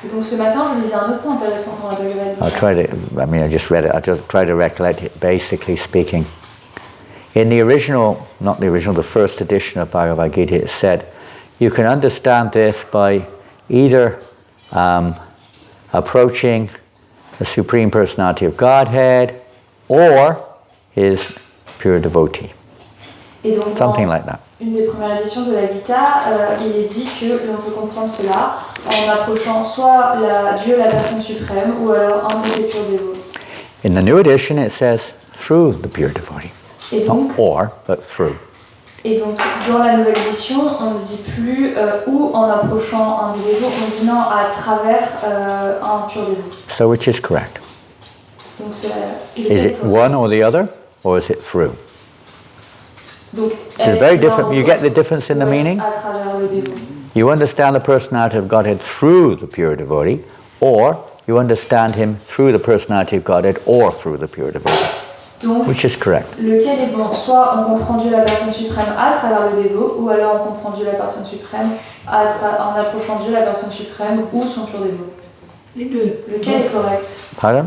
Et donc ce matin, je lisais un autre point intéressant dans la Bhagavad Gita. I just read it, I'll just try to recollect it, basically speaking. In the original, not the original, the first edition of Bhagavad Gita, it said, you can understand this by either approaching the Supreme Personality of Godhead or his pure devotee. Et donc, Something like that. Une des premières éditions de la Gita, il est dit que l'on peut comprendre cela en approchant soit Dieu, la personne suprême, ou alors un de ses purs dévots. In the new edition, it says through the pure devotee. Et donc, Not or, but through. Et donc, dans la nouvelle édition, on ne dit plus ou en approchant un dévot, on dit non à travers un pur dévot. So which is correct? Donc, Is it one or the other, or is it through? Donc, It's very different. You get the difference in the meaning? à travers le dévot. You understand the personality of Godhead through the pure devotee, or you understand him through the personality of Godhead or through the pure devotee. Donc, Which is correct? lequel est bon? Soit on comprend Dieu la personne suprême à travers le dévot, ou alors on comprend Dieu la personne suprême en approchant Dieu la personne suprême ou son pur dévot. Les deux. Lequel est correct? Pardon?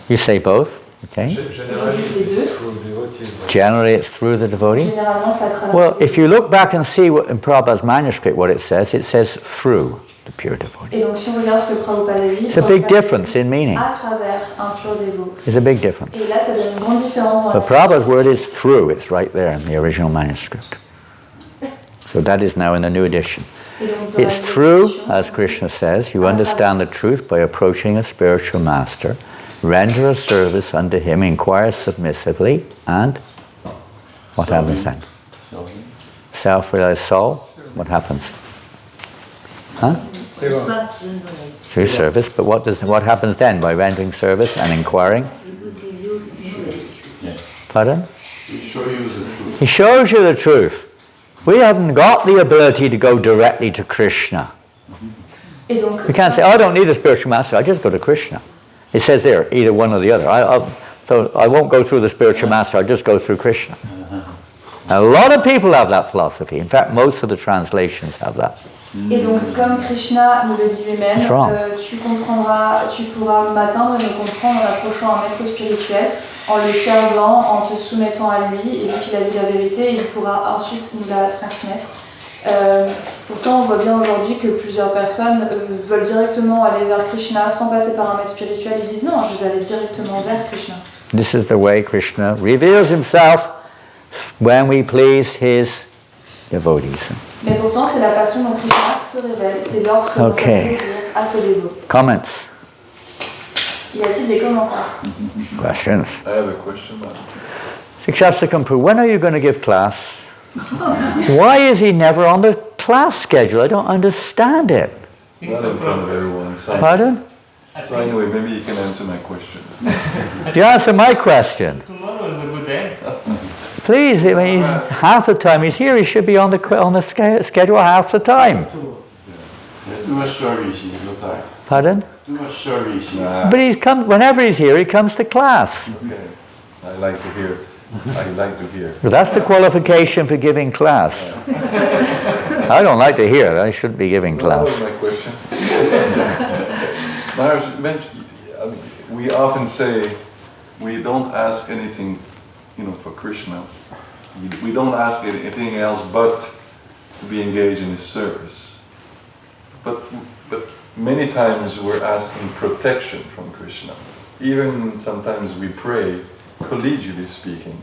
You say both, okay? Les deux. Generally it's through the devotee. Généralement, c'est à travers. Well, if you look back and see what in Prabhupada's manuscript what it says through the pure devotee. Et donc, si on regarde ce que Prabhupada dit, It's a big difference in meaning. à travers un pur dévot. There's a big difference. Et là, ça donne une grande différence dans la But Prabhupada's word is through. It's right there in the original manuscript. So that is now in the new edition. Et donc, dans It's la through, définition, as Krishna says, you understand the truth by approaching a spiritual master, render a service unto him, inquire submissively, and what happens then? Self-realized soul, what happens? Huh? Through service, but what happens then by rendering service and inquiring? Pardon? He shows you the truth. We haven't got the ability to go directly to Krishna. Et donc, We can't say, oh, I don't need a spiritual master, I just go to Krishna. It says there, either one or the other. So I won't go through the spiritual master, I'll just go through Krishna. A lot of people have that philosophy. In fact, most of the translations have that. Et donc, comme Krishna nous le dit lui-même, That's wrong. tu pourras m'atteindre et me comprendre en approchant un maître spirituel, en le servant, en te soumettant à lui, et vu qu'il a dit la vérité, il pourra ensuite nous la transmettre. Pourtant, on voit bien aujourd'hui que plusieurs personnes veulent directement aller vers Krishna sans passer par un maître spirituel. Ils disent non, je vais aller directement vers Krishna. This is the way Krishna reveals himself when we please his devotees. Mais pourtant, c'est la façon dont Krishna se révèle. C'est lorsque l'on fait plaisir à ses dévots. Comments? Y a-t-il des commentaires? Questions? I have a question. Shikshastakampu, when are you going to give class? Why is he never on the class schedule? I don't understand it. Not in front of everyone. So, Pardon? so anyway, maybe you can answer my question. You answer my question. Tomorrow is a good day. Please, I mean, half the time he's here, he should be on the schedule half the time. Too much service, he's no time. Pardon? Too much service. But whenever he's here, he comes to class. Okay. I like to hear. I like to hear. Well, that's the qualification for giving class. I don't like to hear. I shouldn't be giving That was class. my question. Maharaj, I mean, we often say we don't ask anything, for Krishna, We don't ask anything else but to be engaged in His service. But many times we're asking protection from Krishna. Even sometimes we pray, collegially speaking,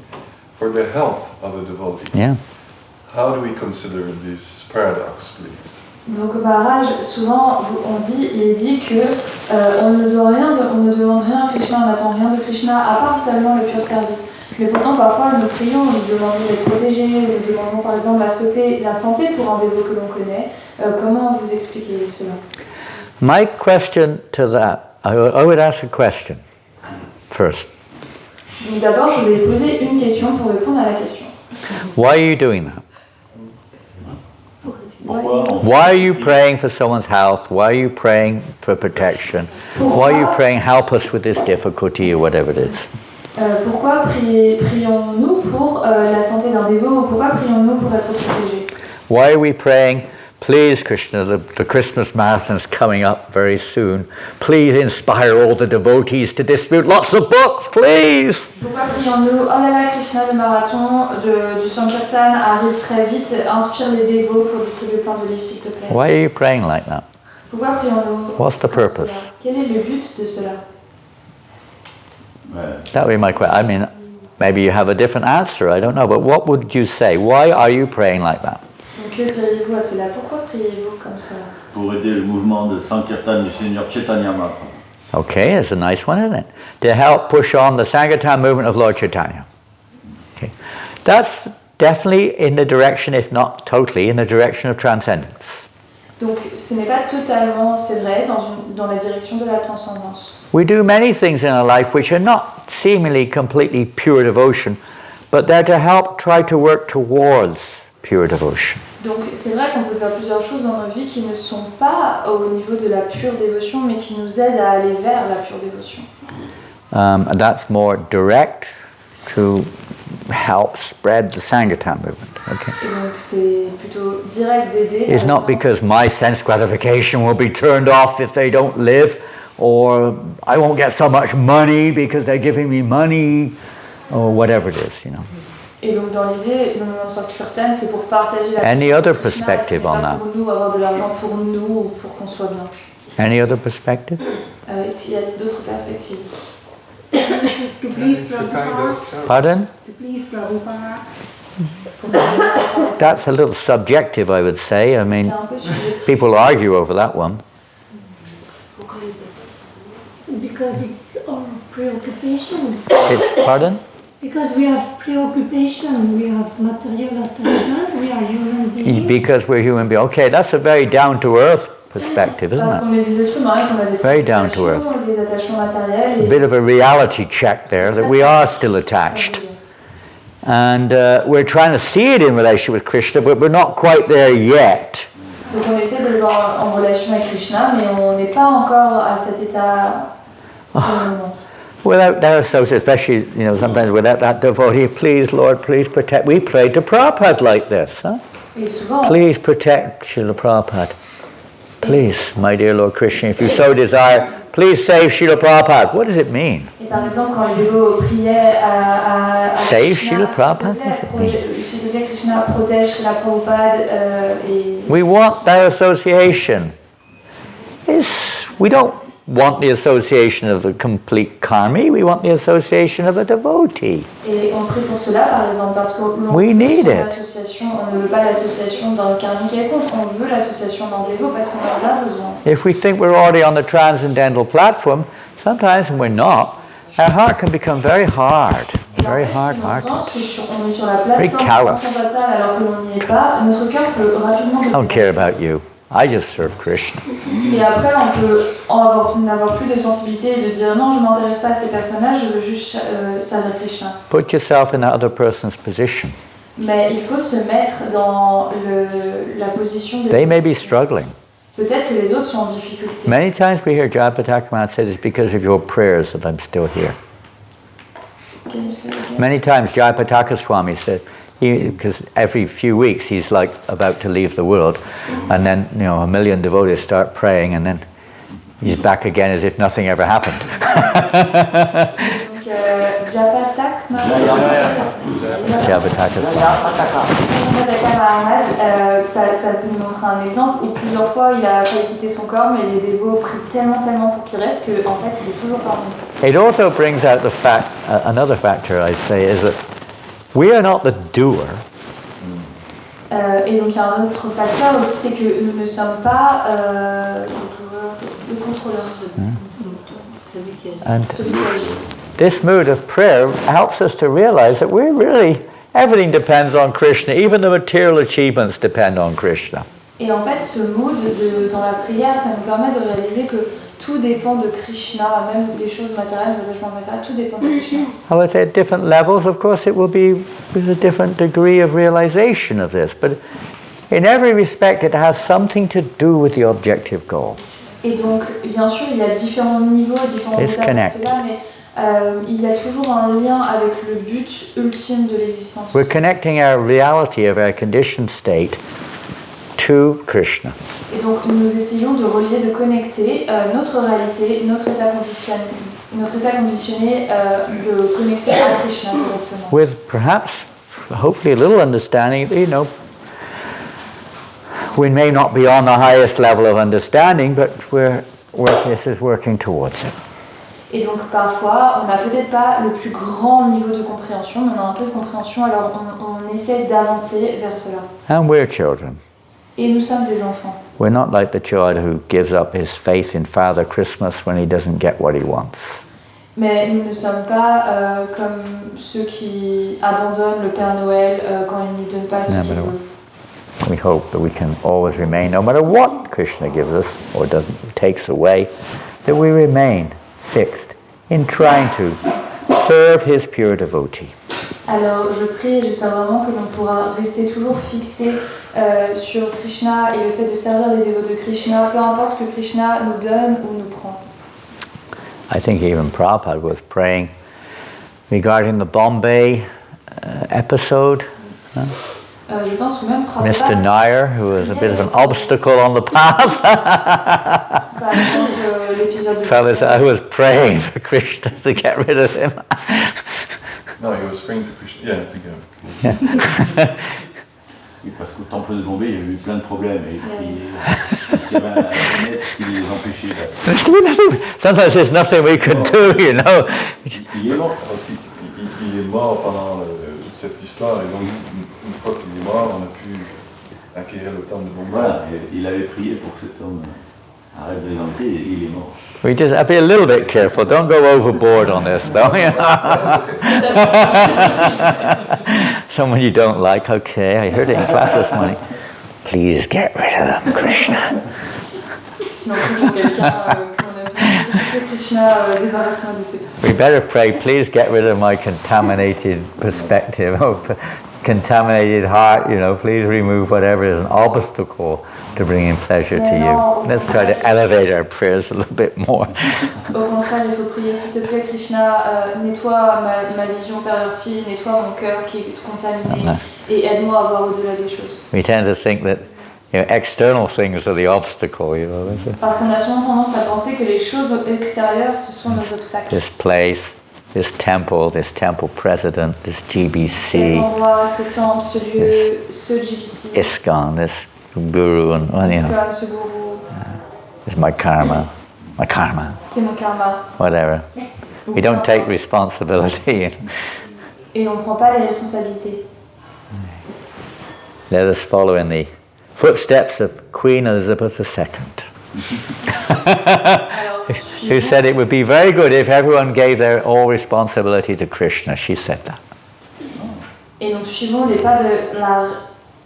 for the health of a devotee. Yeah. How do we consider this paradox, please? Donc Maharaj, souvent il est dit que on ne demande rien à Krishna, on n'attend rien de Krishna, à part seulement le pur service. Mais pourtant parfois nous prions, nous demandons d'être protégés, nous demandons par exemple la santé pour un dévot que l'on connaît. Comment vous expliquez cela? My question to that, I would ask a question first. Donc d'abord je vais poser une question pour répondre à la question. Why are you doing that? Pourquoi Why are you praying for someone's health? Why are you praying for protection? Why are you praying, help us with this difficulty or whatever it is? Pourquoi prions-nous pour la santé d'un dévot ou pourquoi prions-nous pour être protégés? Why are we praying, please Krishna, the Christmas marathon is coming up very soon. Please inspire all the devotees to distribute lots of books, please. Pourquoi prions-nous, oh là là Krishna, le marathon du Sankirtan arrive très vite, inspire les dévots pour distribuer plein de livres s'il te plaît. Why are you praying like that? Pourquoi prions-nous? What's the purpose? Cela? Quel est le but de cela? That would be my question. I mean, maybe you have a different answer, I don't know, but what would you say? Why are you praying like that? Donc que diriez-vous à cela? Pourquoi priez-vous comme cela? Pour aider le mouvement de Sankirtan du Seigneur Chaitanya Mahaprabhu. Okay, it's a nice one, isn't it? To help push on the Sankirtan movement of Lord Chaitanya. Okay, that's definitely in the direction, if not totally, in the direction of transcendence. Donc ce n'est pas totalement, c'est vrai, dans la direction de la transcendance. We do many things in our life which are not seemingly completely pure devotion, but they're to help try to work towards pure devotion. Donc c'est vrai qu'on peut faire plusieurs choses dans nos vies qui ne sont pas au niveau de la pure dévotion, mais qui nous aident à aller vers la pure dévotion. And that's more direct to help spread the Sankirtan movement. Okay. Et donc c'est plutôt direct d'aider. It's not because my sense gratification will be turned off if they don't live, or I won't get so much money because they're giving me money, or whatever it is, you know. Et donc dans l'idée, le mouvement Sankirtan, c'est pour partager la Any other Krishna, perspective on c'est pas that? pour nous avoir de l'argent pour nous ou pour qu'on soit bien. Any other perspective? Est-ce qu'il y a d'autres perspectives? To please It's a kind Prabhupada. of Pardon? To please Prabhupada. That's a little subjective, I would say. I mean, C'est un peu subjectif. people argue over that one. Because it's our preoccupation. It's, pardon? Because we have preoccupation, we have material attachment, we are human beings. Because we're human beings. Okay, that's a very down-to-earth perspective, isn't Parce it? qu'on est des êtres humains et qu'on a des Very down to préoccupations, des attachements matériels. A bit of a reality check there that we are still attached. And we're trying to see it in relation with Krishna, but we're not quite there yet. Donc on essaie de le voir en relation avec Krishna, mais on n'est pas encore à cet état pour le moment. Without that association, especially, you know, sometimes without that devotee, please, Lord, please protect. We pray to Prabhupada like this, huh? Et souvent, Please protect Srila Prabhupada. Please, my dear Lord Krishna, if you so desire, please save Srila Prabhupada. What does it mean? et par exemple, quand les dévots priaient à Save Krishna, Srila Prabhupada? s'il te plaît, Krishna protège Srila Prabhupada et We want that association. We don't want the association of a complete karmi, we want the association of a devotee. Et on prie pour cela, par exemple, parce qu'on We need it. on ne veut pas l'association d'un karmi quelconque, on veut l'association d'un dévot parce qu'on en a besoin. If we think we're already on the transcendental platform, sometimes when we're not, our heart can become very hard, very hard hearted. On est sur la Very plateforme callous. transcendantale alors que l'on n'y est pas, notre cœur peut rapidement I don't care about you. I just serve Krishna. Et après, on peut n'avoir plus de sensibilité et de dire non, je ne m'intéresse pas à ces personnages, je veux juste servir Krishna. Put yourself in that other person's position. Mais il faut se mettre dans la position des They may be struggling. Peut-être que les autres sont en difficulté. Many times we hear Jayapataka Maharaj say it's because of your prayers that I'm still here. Can you say it again? Many times Jayapataka Swami said, because every few weeks he's like about to leave the world, and then, you know, a million devotees start praying, and then he's back again as if nothing ever happened. Donc, Japatak Maharaj. Maharaj, ça peut nous montrer un exemple où plusieurs fois il a failli quitter son corps, mais les dévots prient tellement pour qu'il reste qu'en fait il est toujours parmi nous. It also brings out the fact, another factor I'd say, is that we are not the doer. Et donc il y a un autre facteur aussi, c'est que nous ne sommes pas le contrôleur. And this mood of prayer helps us to realize that we're really, everything depends on Krishna, even the material achievements depend on Krishna. Et en fait, ce mood dans la prière, ça nous permet de réaliser que tout dépend de Krishna, même des choses matérielles, des attaches matérielles, tout dépend de Krishna. However, at different levels, of course, it will be with a different degree of realization of this, but in every respect, it has something to do with the objective goal. Et donc, bien sûr, il y a différents niveaux, différents états de cela, mais il y a toujours un lien avec le but ultime de l'existence. We're connecting our reality of our conditioned state to Krishna. Et donc, nous essayons de relier, de connecter notre réalité, notre état conditionné, de connecter à Krishna directement. With perhaps, hopefully, a little understanding, we may not be on the highest level of understanding, but this is working towards it. Et donc parfois, on n'a peut-être pas le plus grand niveau de compréhension, mais on a un peu de compréhension, alors on essaie d'avancer vers cela. And we're children. Et nous sommes des enfants. We're not like the child who gives up his faith in Father Christmas when he doesn't get what he wants. Mais nous ne sommes pas comme ceux qui abandonnent le Père Noël quand il ne nous donne pas ce qu'il veut. We hope that we can always remain, no matter what Krishna gives us or takes away, that we remain fixed in trying to serve his pure devotee. Alors je prie et j'espère vraiment que l'on pourra rester toujours fixé sur Krishna et le fait de servir les dévots de Krishna, peu importe ce que Krishna nous donne ou nous prend. I think even Prabhupada was praying regarding the Bombay episode. Je pense que même Mr. Prabhupada, Nair, who was a bit of an obstacle on the path. par exemple l'épisode de Prabhupada was praying for Krishna to get rid of him. No, he was praying to Krishna. Yeah, to go. Oui, parce qu'au temple de Bombay, il y a eu plein de problèmes. Et puis, parce qu'il y avait un maître qui les empêchait. Sometimes there's nothing we can do, you know. Il est mort parce qu'il est mort pendant toute cette histoire, et donc une fois qu'il est mort, on a pu acquérir le temple de Bombay. Voilà, et il avait prié pour que cet homme arrête de les embêter et il est mort. We just have to be a little bit careful. Don't go overboard on this, though. You know? Someone you don't like, okay, I heard it in class this morning. Please get rid of them, Krishna. Sinon, pour quelqu'un qu'on aime bien, s'il te plaît, Krishna, débarrasse-moi de ces personnes. We better pray, please get rid of my contaminated perspective, contaminated heart, you know, please remove whatever is an obstacle to bringing pleasure to you. Let's try to elevate our prayers a little bit more. Au contraire, il faut prier, s'il te plaît, Krishna, nettoie ma vision pervertie, nettoie mon cœur qui est contaminé et aide-moi à voir au-delà des choses. We tend to think that, you know, external things are the obstacle, you know. Parce qu'on a souvent tendance à penser que les choses extérieures, ce sont nos obstacles. This place, this temple president, this GBC, Cet endroit, ce temple, ce lieu, ce GBC, ISKCON, this guru, and well, you know, ISKCON, ce gourou, it's my karma, c'est mon karma. whatever. We don't take responsibility. You know. Et on ne prend pas les responsabilités. Let us follow in the footsteps of Queen Elizabeth II. Who said it would be very good if everyone gave their all responsibility to Krishna. She said that. Et donc suivons les pas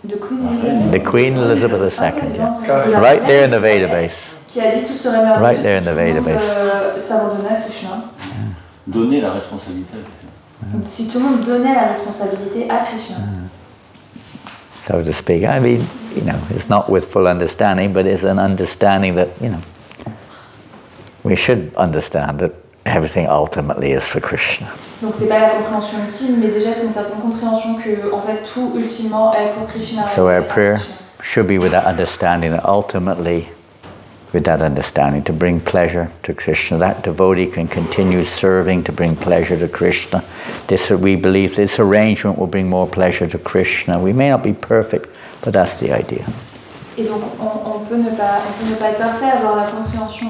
de Queen Elizabeth. The Queen Elizabeth II. Yeah. Right there in the Veda base. Qui a dit tout serait merveilleux. Right there in the Veda base. S'abandonner à Krishna. Donner la responsabilité. Si tout le monde donnait la responsabilité à Krishna. So to speak. I mean, you know, it's not with full understanding, but it's an understanding that, you know, we should understand that everything ultimately is for Krishna. Donc c'est pas la compréhension ultime, mais déjà c'est une certaine compréhension que en fait tout ultimement est pour Krishna. So our prayer should be with that understanding that ultimately with that understanding, to bring pleasure to Krishna. That devotee can continue serving to bring pleasure to Krishna. We believe this arrangement will bring more pleasure to Krishna. We may not be perfect, but that's the idea. Et donc on peut ne pas être parfait, avoir la compréhension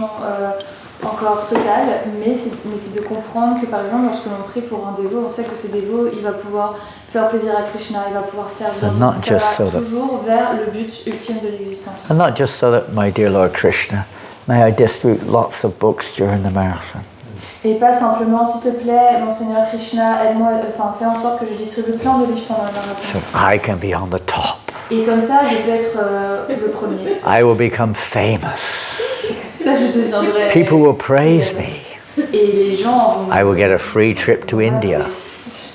encore totale, mais c'est de comprendre que par exemple lorsque l'on prie pour un dévot, on sait que ce dévot il va pouvoir faire plaisir à Krishna, il va pouvoir servir, donc ça va toujours vers le but ultime de l'existence. And not just so that, my dear Lord Krishna, may I distribute lots of books during the marathon. Et pas simplement, s'il te plaît, mon Seigneur Krishna, aide-moi, fais en sorte que je distribue plein de livres pendant le marathon. So I can be on the top. Et comme ça, je peux être le premier. I will become famous. Ça, je deviendrai. People will praise me. Et les gens vont. I will get a free trip to India.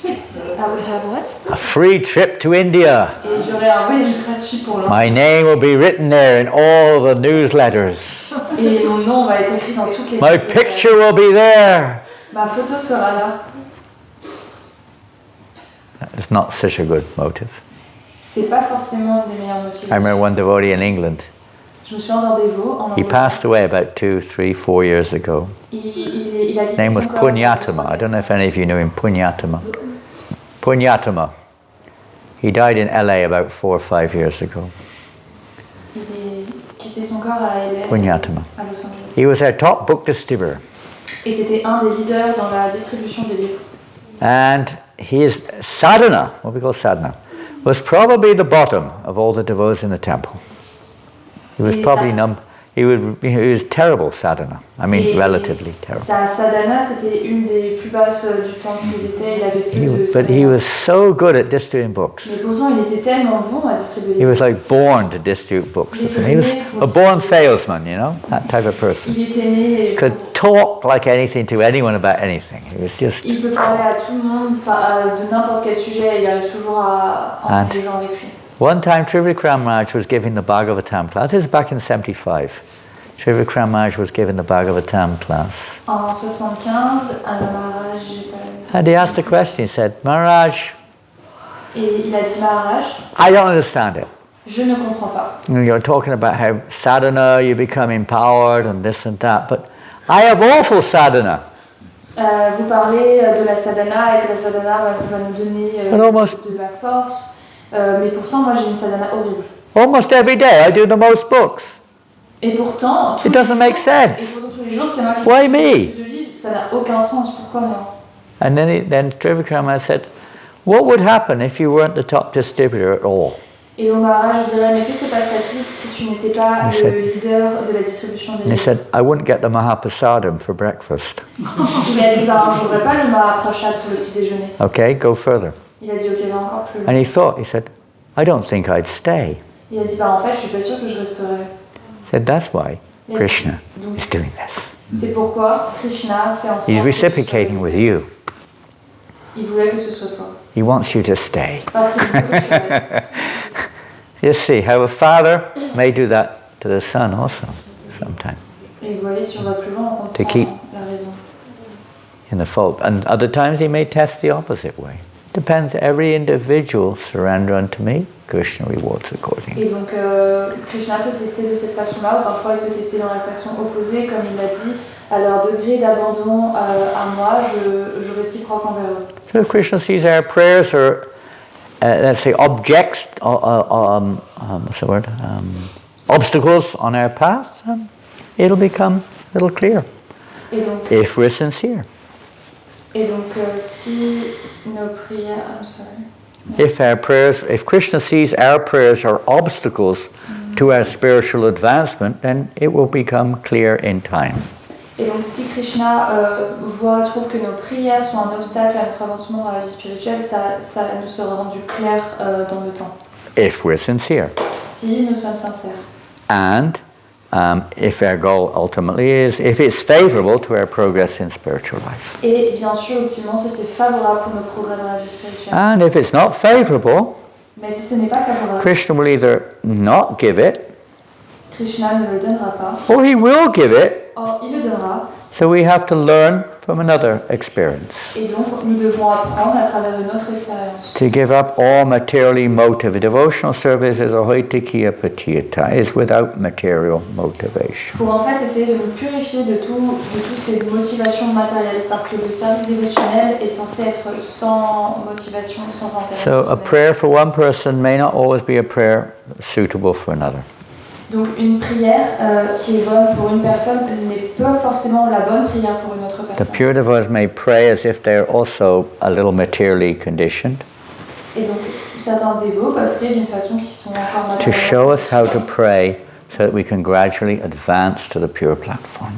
I will have what? A free trip to India. Et j'aurai un voyage gratuit pour l'Inde. My name will be written there in all the newsletters. Et mon nom va être écrit dans toutes les. My picture will be there. Ma photo sera là. It's not such a good motive. C'est pas forcément des meilleurs motifs. I remember one devotee in England. Je me souviens d'un dévot en He passed away about 2, 3, 4 years ago. Il a His name was Punyatama. I don't know if any of you know him, Punyatama. Punyatama. He died in LA about 4 or 5 years ago. Il a quitté son corps à Hélène, Punyatama. à Los Angeles. He was our top book distributor. Et c'était un des leaders dans la distribution des livres. And his sadhana, what we call sadhana, was probably the bottom of all the devotees in the temple. He was probably he was terrible sadhana. I mean, relatively terrible. Sa sadhana, c'était une des plus basses du temple où il était. Il avait plus de sadhana. But he was so good at distributing books. Mais pourtant, il était tellement bon à distribuer les He was like born to distribute books. He was a born salesman, you know, that type of person. Il était né. Could talk like anything to anyone about anything. He was just. Il peut parler à tout le monde de n'importe quel sujet. Il arrive toujours à emmener les gens avec lui. One time, Trivikram Maharaj was giving the Bhagavatam class. This is back in 75. Trivikram Maharaj was giving the Bhagavatam class. En 75, Maharaj, j'ai pas. And he asked a question. He said, Maharaj. Et il a dit Maharaj. I don't understand it. Je ne comprends pas. You're talking about how sadhana, you become empowered and this and that, but I have awful sadhana. Vous parlez de la sadhana et que la sadhana va nous donner de la force. Mais pourtant, moi, j'ai une sadhana horrible. Almost every day, I do the most books. Et pourtant, it doesn't make sense. Et pourtant, tous les jours, c'est moi qui Why me? de livres. Ça n'a aucun sens. Pourquoi moi? And then Trivikram said, what would happen if you weren't the top distributor at all? Et au Maharaja, je dirais, mais que se passerait-il si tu n'étais pas le leader de la distribution des livres? He said, I wouldn't get the Mahaprasadam for breakfast. Il a dit, je n'aurais pas le Mahaprasad pour le petit déjeuner. Okay, go further. Il a dit, ok, va encore plus loin. And he said, I don't think I'd stay. Il a dit, en fait, je suis pas sûr que je resterai. He said, that's why Krishna is doing this. C'est pourquoi Krishna fait en sorte. He's reciprocating with you. Il voulait que ce soit toi. He wants you to stay. Parce qu'il veut que tu restes. You see how a father may do that to the son also sometimes. Et vous voyez, si on va plus loin, on To comprend keep la raison. in the fold. And other times he may test the opposite way. Depends, every individual surrender unto me, Krishna rewards accordingly. Et donc Krishna peut tester de cette façon-là, ou parfois il peut tester dans la façon opposée, comme il l'a dit, à leur degré d'abandon à moi, je réciproque envers eux. So if Krishna sees our prayers are, let's say, what's the word? Obstacles on our path, it'll become a little clear. Et donc, if we're sincere. Et donc, si nos prières, I'm sorry. If Krishna sees our prayers are obstacles to our spiritual advancement, then it will become clear in time. Et donc, si Krishna trouve que nos prières sont un obstacle à notre avancement dans la vie spirituelle, ça nous sera rendu clair dans le temps. If we're sincere. Si nous sommes sincères. And if our goal ultimately is, if it's favorable to our progress in spiritual life. Et bien sûr, ultimement, si c'est favorable pour nos progrès dans la vie spirituelle. And if it's not favorable, mais si ce n'est pas favorable, Krishna will either not give it, Krishna ne le donnera pas, or he will give it, or il le donnera, So we have to learn from another experience. Et donc, nous devons apprendre à travers une autre expérience. To give up all materially motivated. Devotional service is ahoitikia patiyata, is without material motivation. Pour en fait essayer de nous purifier de toutes ces motivations matérielles, parce que le service dévotionnel est censé être sans motivation, sans intérêt. So a prayer for one person may not always be a prayer suitable for another. Donc une prière qui est bonne pour une personne n'est pas forcément la bonne prière pour une autre The personne. pure devotees may pray as if they're also a little materially conditioned, Et donc certains dévots peuvent prier d'une façon qui sont encore to matérielles. show us how to pray so that we can gradually advance to the pure platform.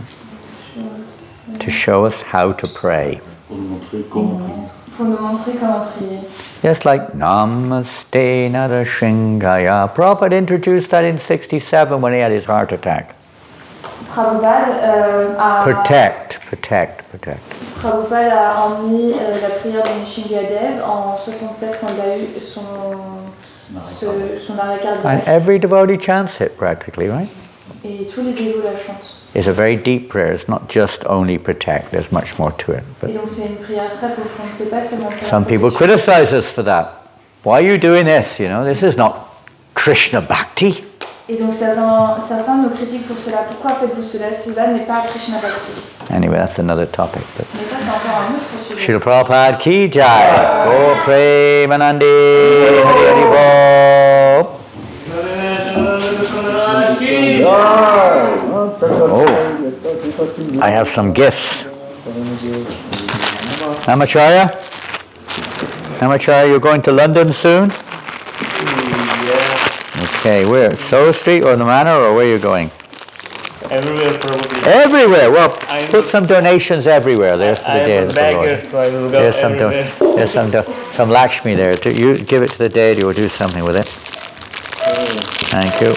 To show us how to pray. Pour nous montrer comment prier. Pour nous montrer comment prier. Just like Namaste Narashingaya. Prabhupada introduced that in 67 when he had his heart attack. Prabhupada a emmené la prière de Nishingadev en 67 quand il a eu son arrêt And cardiaque. every devotee chants it practically, right? Et tous les dévots la chantent. It's a very deep prayer. It's not just only protect. There's much more to it. But Et donc c'est une prière très profonde. C'est pas seulement pour la some people protection. criticize us for that. Why are you doing this? You know, this is not Krishna Bhakti. Et donc certains nous critiquent pour cela. Pourquoi faites-vous cela? Cela n'est pas Krishna Bhakti. Anyway, that's another topic. But Mais ça c'est encore un autre sujet. Srila Prabhupada ki jai. Go Premanandi. Hari Hari Bol. Oh, I have some gifts. Namacharya? Namacharya, you're going to London soon? Yeah, Okay, where? Soul Street or the Manor, or where are you going? everywhere probably. Everywhere! Well, I'm- put some donations everywhere there for the I day am of a the Lord. beggar, so I will go There's everywhere. some Lakshmi there. You give it to the deity or do something with it. Thank you.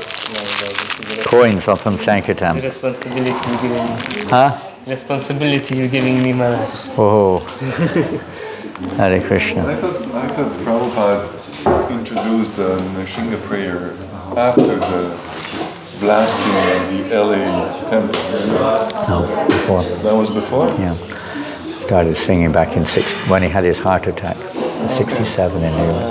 Coins from The Sankirtan. responsibility you're giving me. Huh? Responsibility you're giving me, Maharaj. Oh. Hare Krishna. I thought Prabhupada introduced the Nrsimha prayer after the blasting of the LA temple. No, before. That was before? Yeah. Started singing back in when he had his heart attack. 67 in New York.